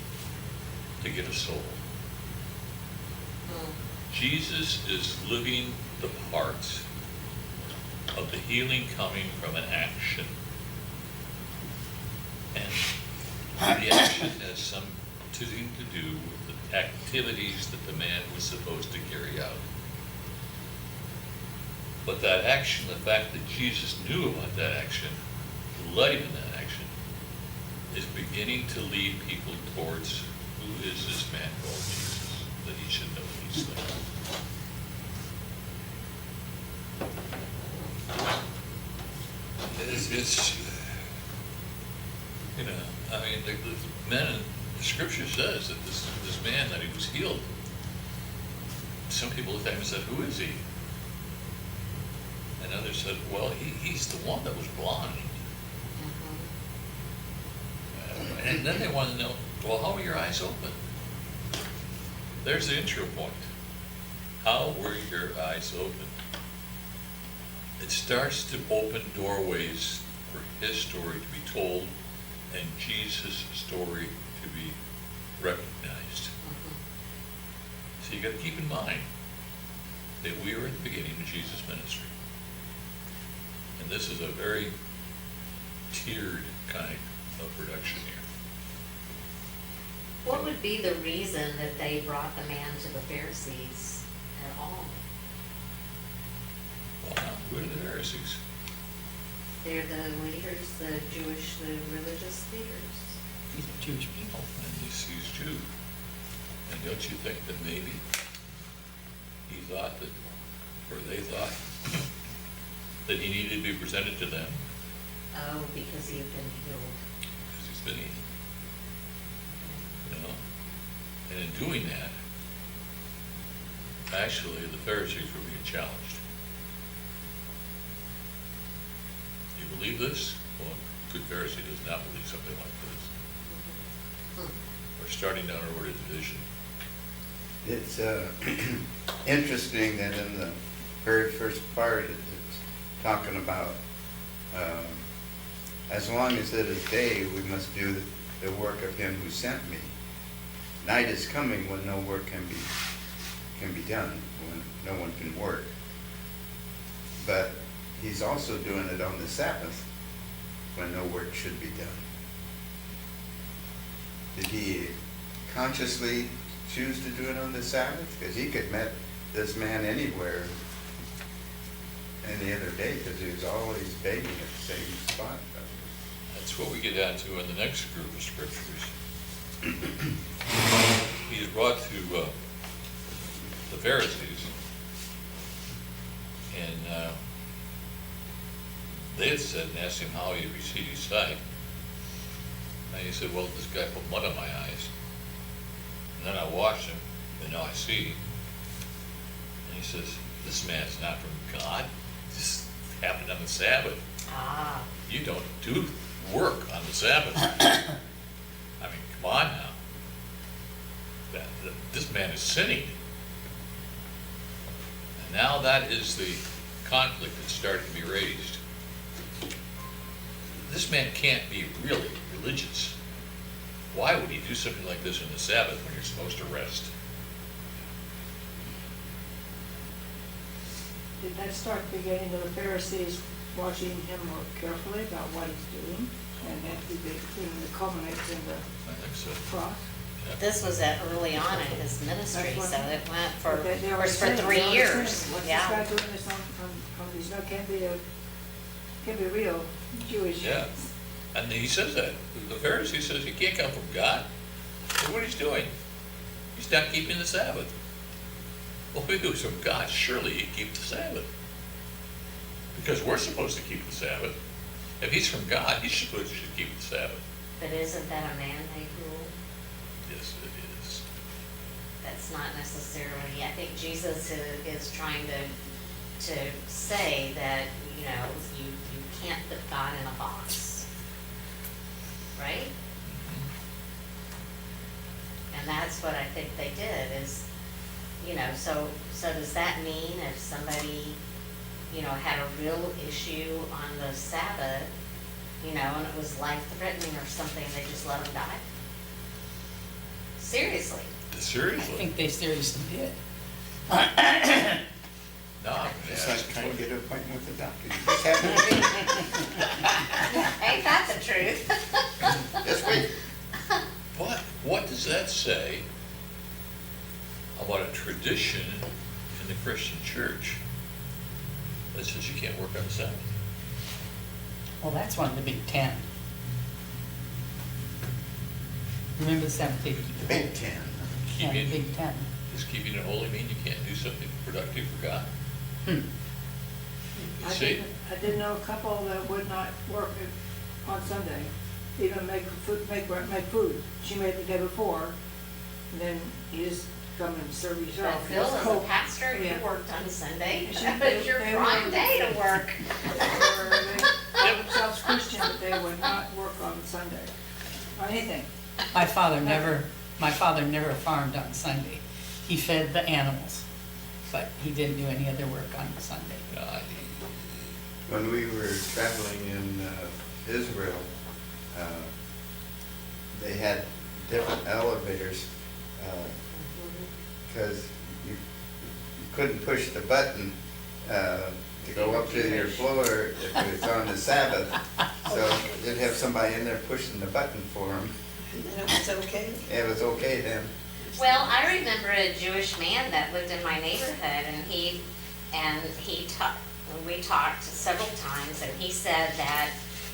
to get a soul? Jesus is living the parts of the healing coming from an action. And the action has something to do with the activities that the man was supposed to carry out. But that action, the fact that Jesus knew about that action, led him in that action, is beginning to lead people towards who is this man called Jesus, that he should know these things. It's you know, I mean, the men, the scripture says that this man, that he was healed. Some people looked at him and said, "Who is he?" And others said, "Well, he's the one that was blind." And then they wanted to know, well, how were your eyes open? There's the intro point. How were your eyes open? It starts to open doorways for his story to be told and Jesus' story to be recognized. So you got to keep in mind that we are at the beginning of Jesus' ministry. And this is a very tiered kind of production here. What would be the reason that they brought the man to the Pharisees at all? Well, who are the Pharisees? They're the leaders, the religious leaders. These are Jewish people. And he's Jew. And don't you think that maybe he thought that, or they thought, that he needed to be presented to them Oh, because he had been healed. because he's been eating? You know? And in doing that, actually, the Pharisees were being challenged. Do you believe this? Well, a good Pharisee does not believe something like this. We're starting down a road of division. It's interesting that in the very first part, it's talking about, as long as it is day, we must do the work of him who sent me. Night is coming when no work can be done, when no one can work. But he's also doing it on the Sabbath, when no work should be done. Did he consciously choose to do it on the Sabbath? Because he could met this man anywhere any other day, because he was always begging at the same spot. That's what we get down to in the next group of scriptures. He's brought to the Pharisees, and they had said and asked him how he received his sight. And he said, well, this guy put mud on my eyes. And then I washed him, and now I see. And he says, this man's not from God. This happened on the Sabbath. Ah, You don't do work on the Sabbath. I mean, come on now. This man is sinning. And now that is the conflict that's starting to be raised. This man can't be really religious. Why would he do something like this on the Sabbath when you're supposed to rest? Did that start beginning of the Pharisees watching him more carefully about what he's doing? And that the culminates in the I think so. cross? this was early on in his ministry, That's so what- it went for, But they of were course, for saying- 3 they were years, saying, what's yeah. this guy doing this on these, no, can't be real Jewish. Yeah. And he says that. The Pharisee says he can't come from God. Look what he's doing. He's not keeping the Sabbath. Well, if he was from God, surely he'd keep the Sabbath. Because we're supposed to keep the Sabbath. If he's from God, he should keep the Sabbath. But isn't that a man-made rule? Yes, it is. That's not necessarily, I think Jesus is trying to say that, you know, you can't put God in a box, right? And that's what I think they did is, you know, so does that mean if somebody, you know, had a real issue on the Sabbath, you know, and it was life-threatening or something, they just let them die? Seriously? I Seriously? think they seriously did. No. It's like trying to get an appointment with the doctor. You just have Ain't that the truth? this week. But what does that say about a tradition in the Christian church that says you can't work on the Sabbath? Well, that's one of the Big Ten. Remember the seventh day to keep it Big holy? Ten. Yeah, the Keeping, Big Ten. does keeping it holy mean you can't do something productive for God? I See? didn't know a couple that would not work on Sunday, even make food. She made the day before, and then you just come and serve But yourself. Phil, as a Coke. pastor, you Yeah. worked on Sunday. She- That was your they prime were- day to work. They called themselves Christian, but they would not work on Sunday, on anything. My father never farmed on Sunday. He fed the animals, but he didn't do any other work on Sunday. When we were traveling in Israel, they had different elevators because you couldn't push the button to go up to your floor if it was on the Sabbath. So they'd have somebody in there pushing the button for them. And then it was okay? It was okay then. Well, I remember a Jewish man that lived in my neighborhood, and we talked several times, and he said that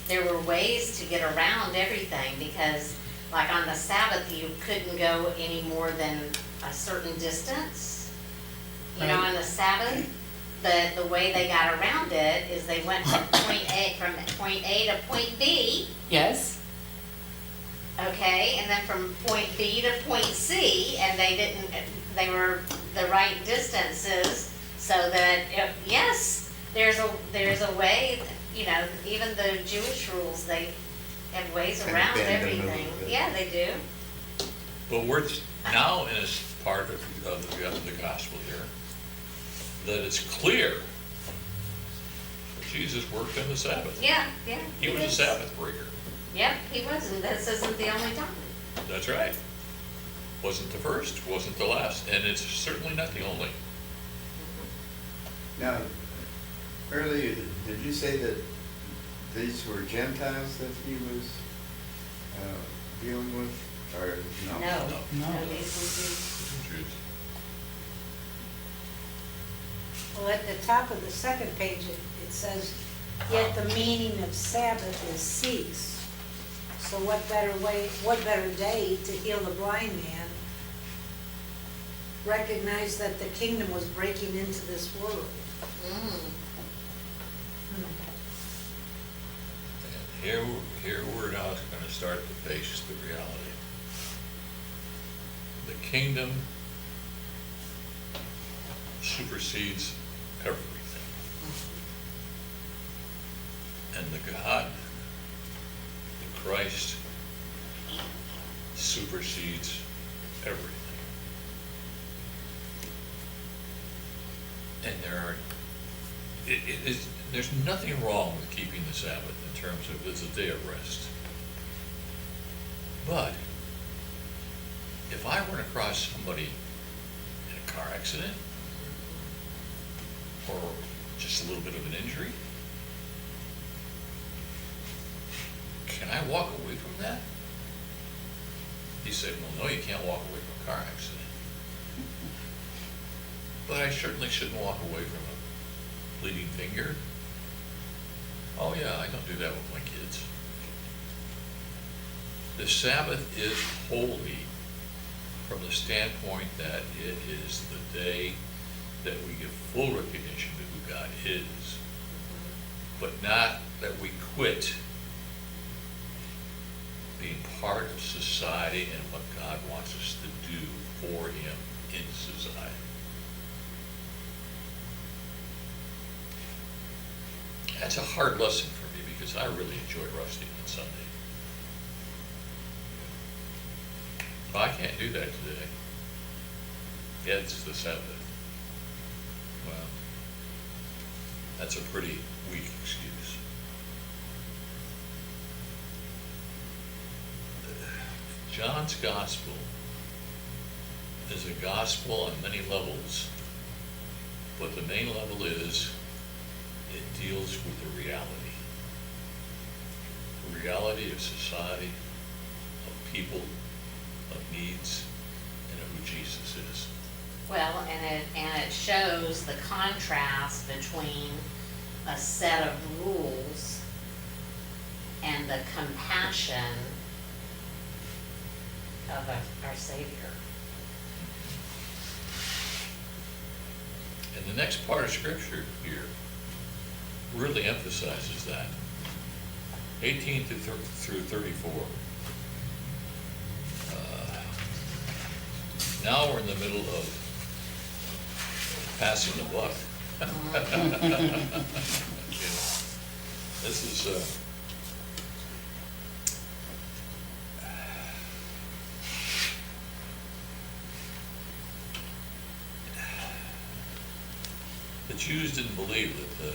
there were ways to get around everything because like on the Sabbath, you couldn't go any more than a certain distance. You know, Right. on the Sabbath, the way they got around it is they went from point A to point B, Yes, okay, and then from point B to point C, and they were the right distances, so that, yes, there's a way, you know, even the Jewish rules, they have ways Kind of around bend them a little everything. bit. Yeah, they do. But we're now in a part of the gospel here, that it's clear that Jesus worked on the Sabbath. Yeah. He was a is. Sabbath breaker. Yep, he was, and this isn't the only time. That's right. Wasn't the first, wasn't the last, and it's certainly not the only. Now, earlier, did you say that these were Gentiles that he was dealing with, or no? No. No. These would Jews. Well, at the top of the second page, it says, yet the meaning of Sabbath is cease. So what better day to heal the blind man? Recognize that the kingdom was breaking into this world. And here we're now going to start to face the reality. The kingdom supersedes everything. And the God, the Christ, supersedes everything. And there's nothing wrong with keeping the Sabbath in terms of it's a day of rest. But if I run across somebody in a car accident or just a little bit of an injury, can I walk away from that? He said, well, no, you can't walk away from a car accident. But I certainly shouldn't walk away from a bleeding finger. Oh yeah, I don't do that with my kids. The Sabbath is holy from the standpoint that it is the day that we give full recognition to who God is, but not that we quit being part of society and what God wants us to do for Him in society. That's a hard lesson for me because I really enjoy resting on Sunday. Well, I can't do that today. Yeah, it's the Sabbath. Well, that's a pretty weak excuse. John's gospel is a gospel on many levels, but the main level is it deals with the reality of society, of people, of needs, and of who Jesus is. Well, and it shows the contrast between a set of rules and the compassion of our Savior. And the next part of Scripture here really emphasizes that. 18 through 34. Now we're in the middle of passing the buck. This is the Jews didn't believe that the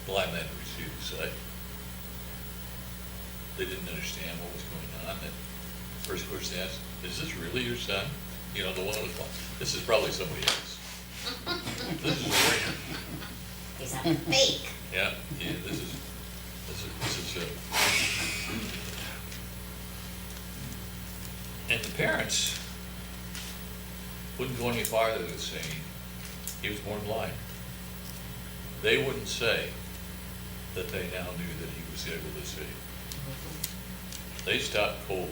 blind man received his sight. They didn't understand what was going on. The first question they asked, is this really your son? You know, the one that was blind. This is probably somebody else. This is weird. He's a fake. Yeah, this is and the parents wouldn't go any farther than saying he was born blind. They wouldn't say that they now knew that he was able to see. They stopped cold.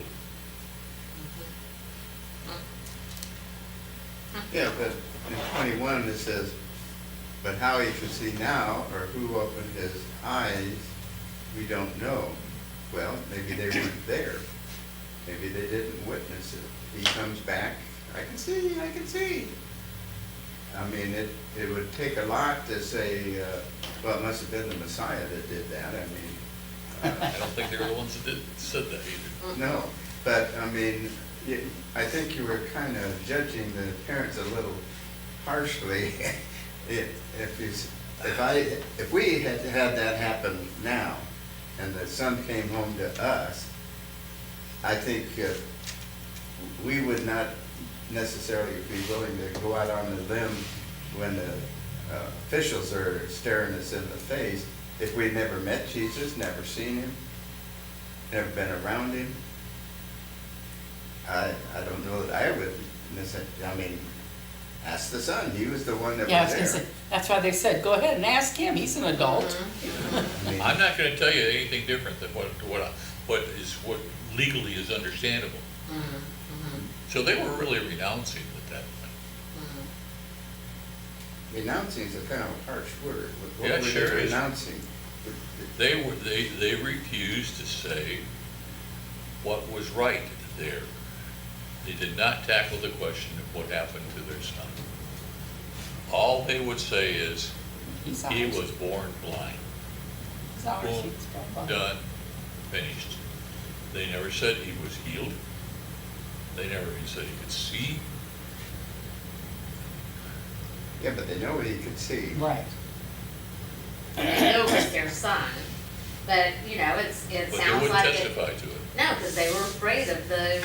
Yeah, but in 21 it says, but how he could see now, or who opened his eyes, we don't know. Well, maybe they weren't there. Maybe they didn't witness it. He comes back, I can see, I can see. I mean, it would take a lot to say, well, it must have been the Messiah that did that. I mean, I don't think they were the ones that said that either. no, but I mean, I think you were kind of judging the parents a little harshly. If we had had that happen now, and the son came home to us, I think we would not necessarily be willing to go out on the limb when the officials are staring us in the face if we'd never met Jesus, never seen him, never been around him. I don't know that I would necessarily, I mean, ask the son, he was the one that Yeah, I was was gonna there. say, that's why they said, go ahead and ask him, he's an adult. I mean, I'm not gonna tell you anything different than what legally is understandable. So they were really renouncing at that point. renouncing is a kind of a harsh word. What Yeah, were they sure is. renouncing? They refused to say what was right there. They did not tackle the question of what happened to their son. All they would say is, He's he ours. was born blind. He's ours, Boom, he's born blind. done, finished. They never said he was healed. They never even said he could see. Yeah, but they know he could see. Right. It was their son, but, you know, it But they sounds wouldn't like it. testify to it. No, because they were afraid of the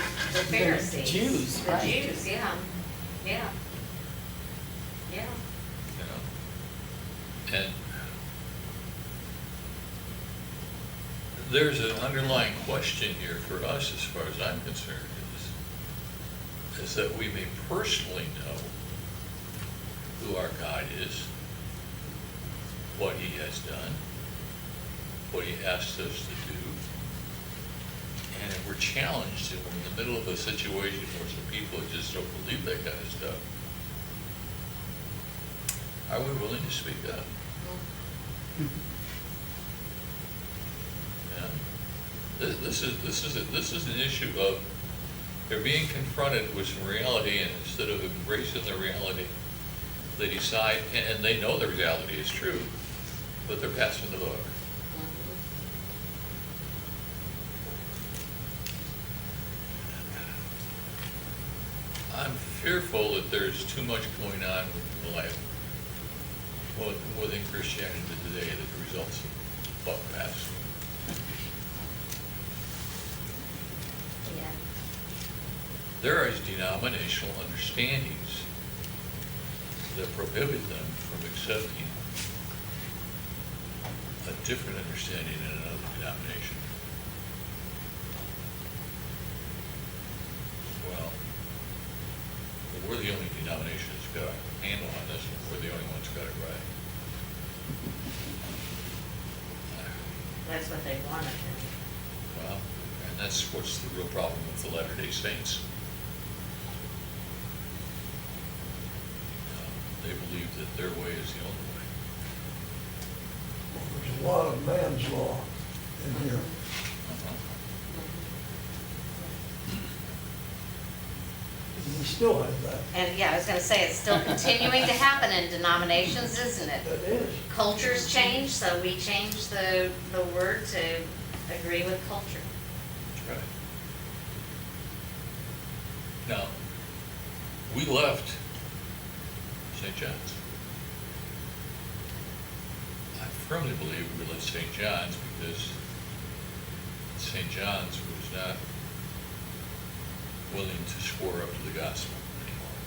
Pharisees. Jews, The right. Jews, yeah, yeah. Yeah. You know? And there's an underlying question here for us, as far as I'm concerned, is that we may personally know who our God is, what he has done, what he asked us to do. And if we're challenged and we're in the middle of a situation where some people just don't believe that kind of stuff, are we willing to speak up? Yeah. This is an issue of they're being confronted with some reality, and instead of embracing the reality, they decide, and they know the reality is true, but they're passing the buck. I'm fearful that there's too much going on with life, within Christianity today, that the results of buck pass. Yeah. There is denominational understandings that prohibit them from accepting a different understanding in another denomination. Well, we're the only denomination that's got a handle on this one. We're the only ones that got it right. That's what they wanted. Well, and that's what's the real problem with the Latter-day Saints. They believe that their way is the only way. There's a lot of man's law in here. And we still have that. And yeah, I was gonna say, it's still continuing to happen in denominations, isn't it? That is. Cultures change, so we change the word to agree with culture. Right. Now, we left St. John's. I firmly believe we left St. John's because St. John's was not willing to square up to the gospel anymore.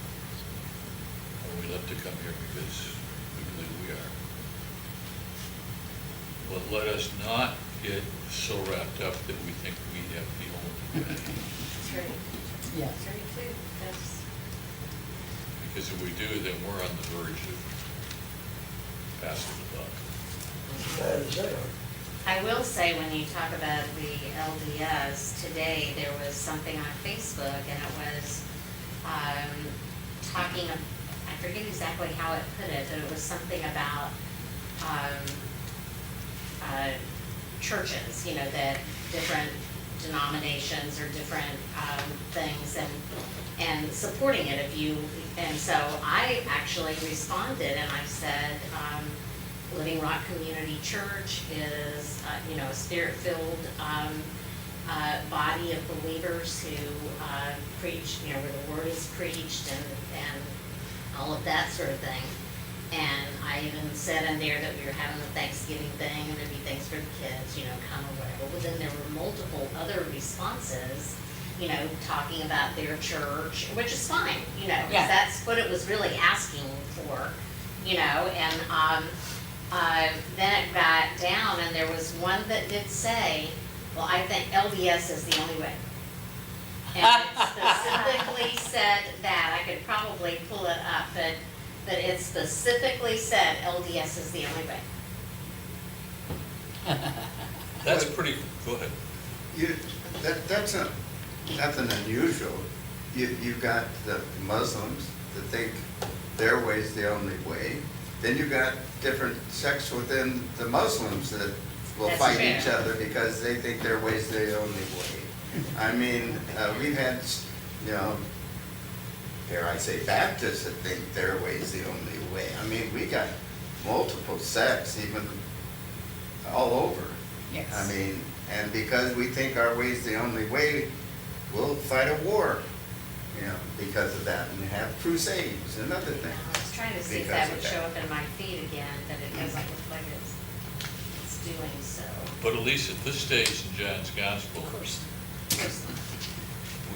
And we left to come here because we believe we are. But let us not get so wrapped up that we think we have the only way. That's right. Yeah. That's right too. That's, Because if we do, then we're on the verge of passing the buck. As bad as they are. I will say say, when you talk about the LDS, today there was something on Facebook, and it was talking, I forget exactly how it put it, but it was something about churches, you know, that different denominations or different things, and supporting it if you, and so I actually responded and I said, Living Rock Community Church is, you know, a spirit-filled body of believers who preach, you know, where the word is preached and all of that sort of thing. And I even said in there that we were having the Thanksgiving thing and there'd be things for the kids, you know, come or whatever. Well, then there were multiple other responses, you know, talking about their church, which is fine, you know, Yeah. because that's what it was really asking for, you know, and then it got down and there was one that did say, well, I think LDS is the only way. And it specifically said that, I could probably pull it up, but it specifically said LDS is the only way. That's pretty, go ahead. That's nothing unusual. You've got the Muslims that think their way's the only way. Then you've got different sects within the Muslims that will That's fight true. each other because they think their way's the only way. I mean, we've had, you know, dare I say, Baptists that think their way's the only way. I mean, we got multiple sects even all over. Yes. I mean, and because we think our way's the only way, we'll fight a war, you know, because of that, and have crusades and other I things. was trying to see if Because that of would that. show up in my feed again, but it doesn't look like it's doing so. But at least at this stage in John's gospel, Of course.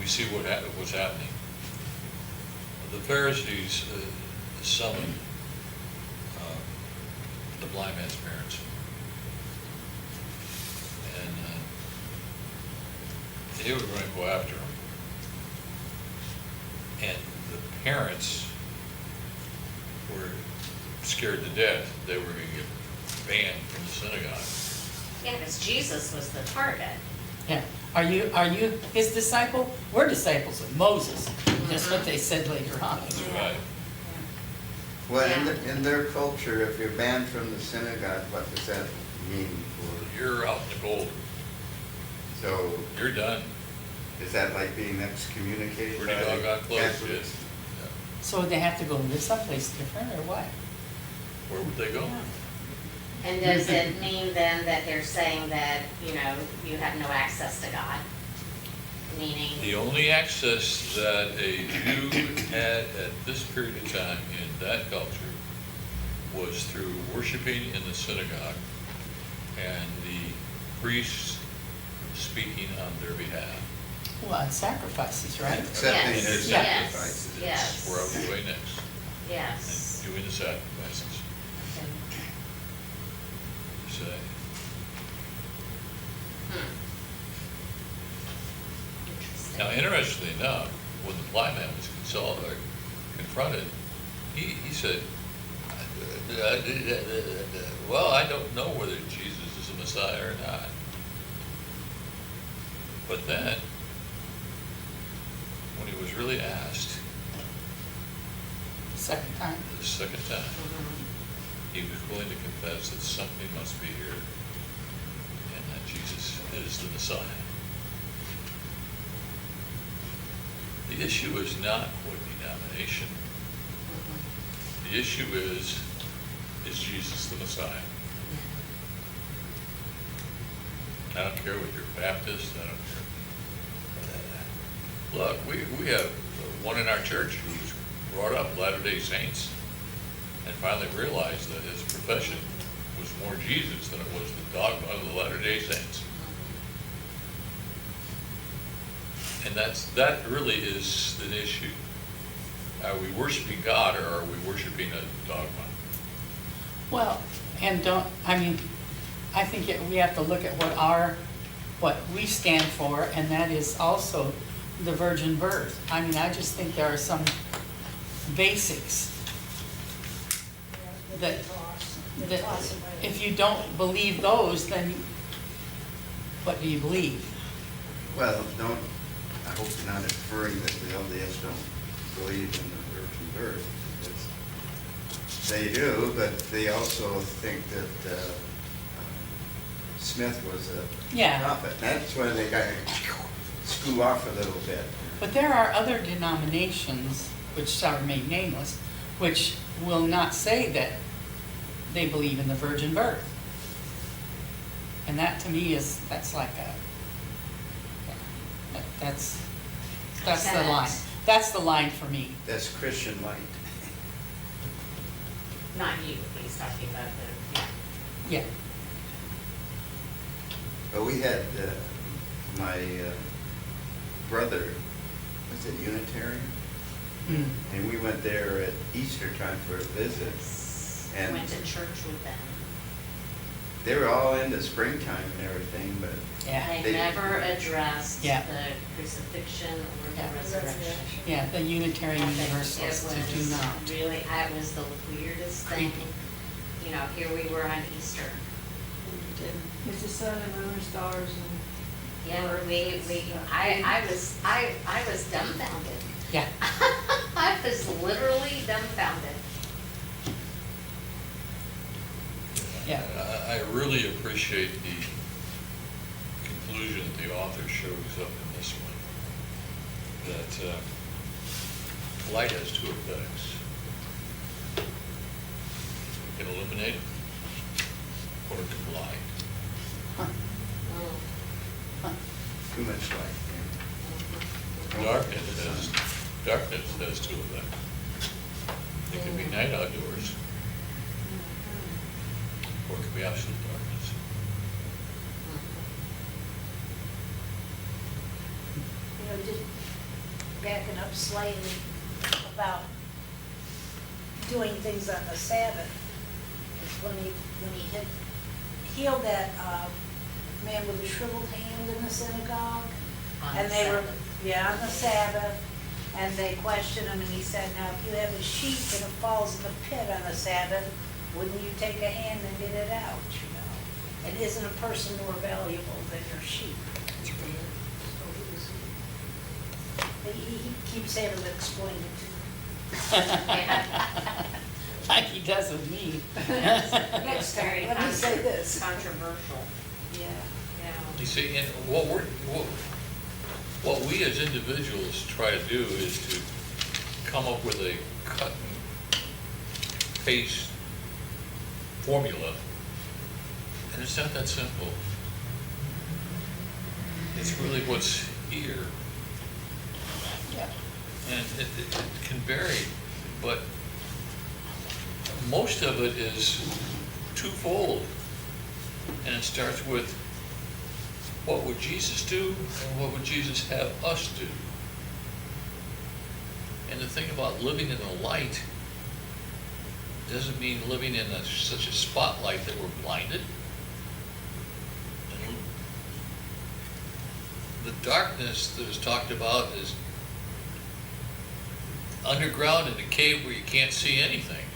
we see what's happening. The Pharisees summoned the blind man's parents. And they were going to go after him. And the parents were scared to death they were going to get banned from the synagogue. Yeah, because Jesus was the target. Yeah. Are you his disciple? We're disciples of Moses. That's what they said later on. Right. Well, Yeah. in their culture, if you're banned from the synagogue, what does that mean for, You're out in the cold. so You're done. is that like being excommunicated Pretty by doggone close, Catholics? yes. So would they have to go live someplace different or what? Where would they go? And does it mean then that they're saying that, you know, you have no access to God? Meaning, The only access that a Jew had at this period of time in that culture was through worshiping in the synagogue and the priests speaking on their behalf. Well, it's sacrifices, right? Accepting Yes, his yes, sacrifices. yes. Where I was going next, yes. and doing the sacrifices. So, Interesting. now, interestingly enough, when the blind man was confronted, he said, well, I don't know whether Jesus is the Messiah or not. But then, when he was really asked Second time. the second time, Mhm. he was willing to confess that something must be here and that Jesus is the Messiah. The issue is not what denomination. Mhm. The issue is Jesus the Messiah? I don't care whether you're Baptist, I don't care. Look, we have one in our church who's brought up Latter-day Saints and finally realized that his profession was more Jesus than it was the dogma of the Latter-day Saints. And that really is the issue. Are we worshiping God or are we worshiping a dogma? Well, and I think we have to look at what we stand for, and that is also the virgin birth. I mean, I just think there are some basics that if you don't believe those, then what do you believe? Well, I hope you're not inferring that the LDS don't believe in the virgin birth. Because they do, but they also think that Smith was a Yeah. prophet. That's why they got to screw off a little bit. But there are other denominations, which shall remain nameless, which will not say that they believe in the virgin birth. And that to me that's like that's the line. That's the line for me. That's Christian light. Not you, he's talking about the, yeah. Yeah. But we had my brother, was it Unitarian? Mm. And we went there at Easter time for a visit. And Went to church with them. they were all into springtime and everything, but Yeah. They never addressed Yeah. the crucifixion or Yeah. the resurrection. Yeah, the Unitarian I think Universalists it do was not. really, it was the weirdest thing. Creepy. You know, here we were on Easter. It's the sun and moon and stars and. Yeah, I was dumbfounded. Yeah. I was literally dumbfounded. Yeah. I really appreciate the conclusion the author shows up in this one, that light has two effects. It can illuminate or it can blind. Huh. Huh. too much light. Darkness has two effects. It can be night outdoors, or it can be absolute darkness. You know, just backing up slightly about doing things on the Sabbath. Is when he had healed that man with the shriveled hand in the synagogue. On And the they were, Sabbath. yeah, on the Sabbath, and they questioned him, and he said, now, if you have a sheep and it falls in the pit on the Sabbath, wouldn't you take a hand and get it out, you know? And isn't a person more valuable than your sheep? So he keeps having to explain it Like he does with me. Next time, Very let me say this. controversial, Yeah. you know. You see, and what we as individuals try to do is to come up with a cut and paste formula, and it's not that simple. It's really what's here, Yeah. and it can vary, but most of it is twofold, and it starts with what would Jesus do and what would Jesus have us do? And the thing about living in the light doesn't mean living in such a spotlight that we're blinded. And the darkness that is talked about is underground in a cave where you can't see anything.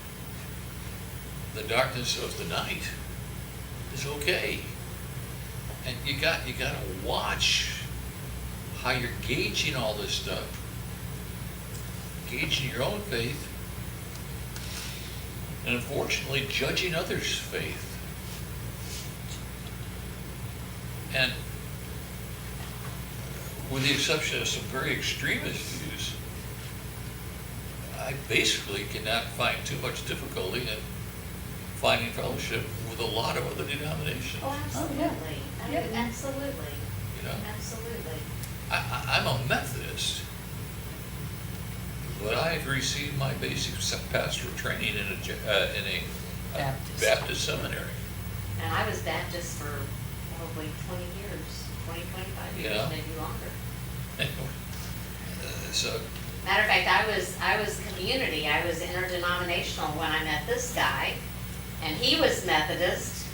The darkness of the night is okay. And you got to watch how you're gauging all this stuff, gauging your own faith, and unfortunately judging others' faith. And with the exception of some very extremist views, I basically cannot find too much difficulty in finding fellowship with a lot of other denominations. Oh, absolutely. Yeah. Absolutely. You know, Absolutely. I'm a Methodist, but I've received my basic pastoral training in a Baptist seminary. And I was Baptist for probably 20 years, 25 years, Yeah. maybe longer. So, Matter of fact, I was community, I was interdenominational when I met this guy, and he was Methodist.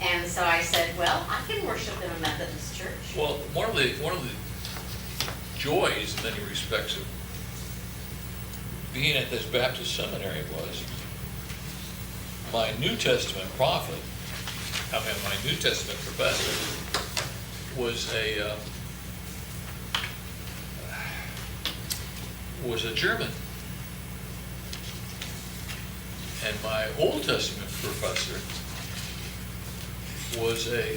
And so I said, well, I can worship in a Methodist church. well, one of the joys in many respects of being at this Baptist seminary was my New Testament prophet, my New Testament professor, was a German. And my Old Testament professor was a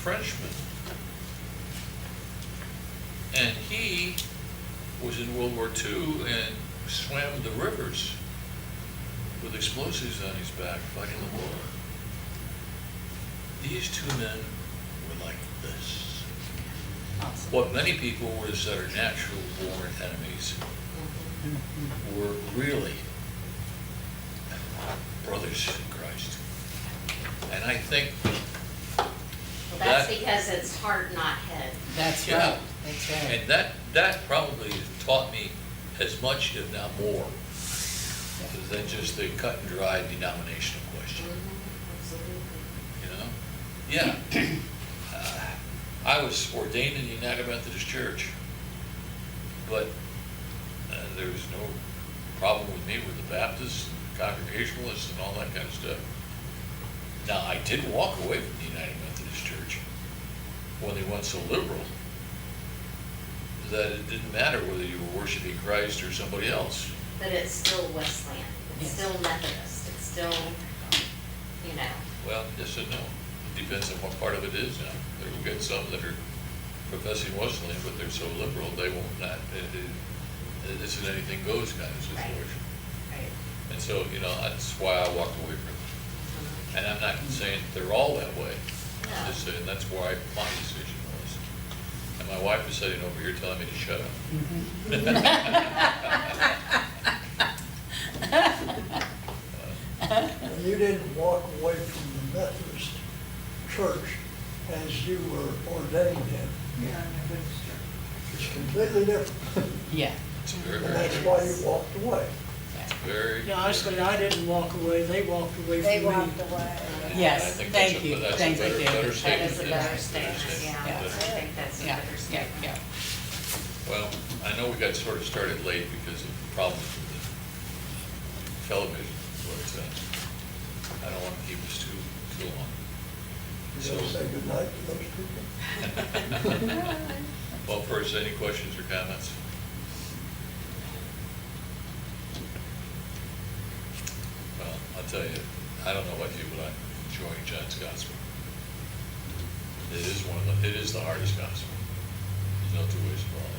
Frenchman. And he was in World War II and swam the rivers with explosives on his back fighting the war. These two men were like this. Awesome. What many people would have said are natural born enemies were really brothers in Christ. And I think Well, that's that, because it's heart, not head. That's Yeah. right, that's right. and that probably taught me as much, if not more, than just the cut and dry denominational question. Absolutely. You know? Yeah. I was ordained in the United Methodist Church, but there was no problem with me with the Baptists, Congregationalists, and all that kind of stuff. Now, I did walk away from the United Methodist Church when they went so liberal that it didn't matter whether you were worshiping Christ or somebody else. But it's still Wesleyan, it's Yes. still Methodist, it's still, you know. Well, yes and no. It depends on what part of it is now. There will get some that are professing Wesleyan, but they're so liberal, they won't not, it's an anything goes kind of situation. Right. And so, you know, that's why I walked away from it. And I'm not saying they're all that way. I'm just saying that's why my decision was. And my wife is sitting over here telling me to shut up. And you didn't walk away from the Methodist church as you were ordained in. Yeah, Methodist church. It's completely different. Yeah. It's very, And very, that's why you walked away. very. Yeah, honestly, I didn't walk away, they walked away They from me. walked away. Yes, I think thank that's a- you. that's a Thank better- you. better That That statement. is a Yeah, better statement, yeah, I Yeah. think that's a Yeah, better yeah, statement. yeah. Well, I know we got sort of started late because of problems with the television, but I don't want to keep us too long. You gotta say goodnight to those people. Well, first, any questions or comments? Well, I'll tell you, I don't know about you, but I'm enjoying John's gospel. It is the hardest gospel. There's no two ways about it.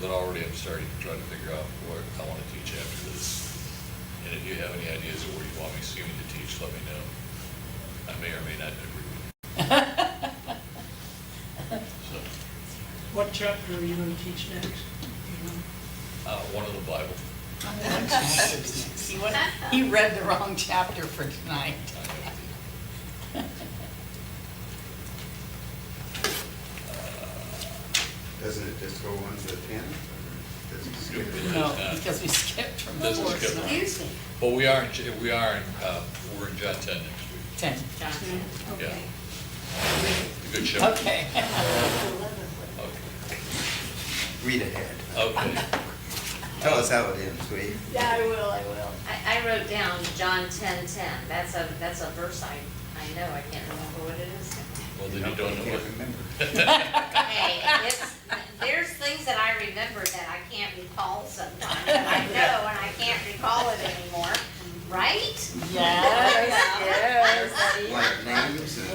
But already I'm starting to try to figure out what I want to teach after this. And if you have any ideas of where you want me to teach, let me know. I may or may not agree with you. So, What chapter are you gonna teach next? You know? one of the Bible. He read the wrong chapter for tonight. Doesn't it just go on to 10? Or does it skip it? No, because we skipped from Doesn't four skip. tonight. Excuse me, Well, we're in John 10 next week. 10. John. Yeah. A good show. Okay. Okay. Read ahead. Okay. Tell us how it ends, will you? Yeah, I will. I wrote down John 10:10, that's a verse I know, I can't remember what it is. Well, then you don't know Can't what. remember. Hey, there's things that I remember that I can't recall sometimes, and I know, and I can't recall it anymore, right? Yes, Like names and.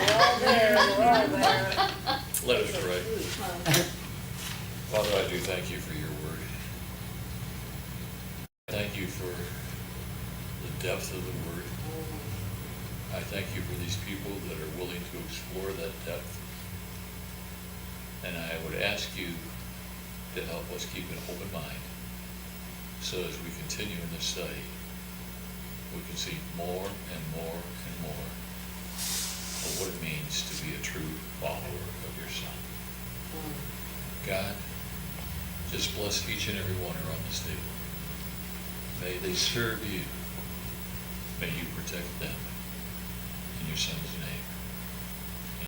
Let us pray. Father, I do thank you for your word. Thank you for the depth of the word. I thank you for these people that are willing to explore that depth. And I would ask you to help us keep an open mind, so as we continue in this study, we can see more and more and more of what it means to be a true follower of your Son. God, just bless each and every one around this table. May they serve you. May you protect them. In your Son's name.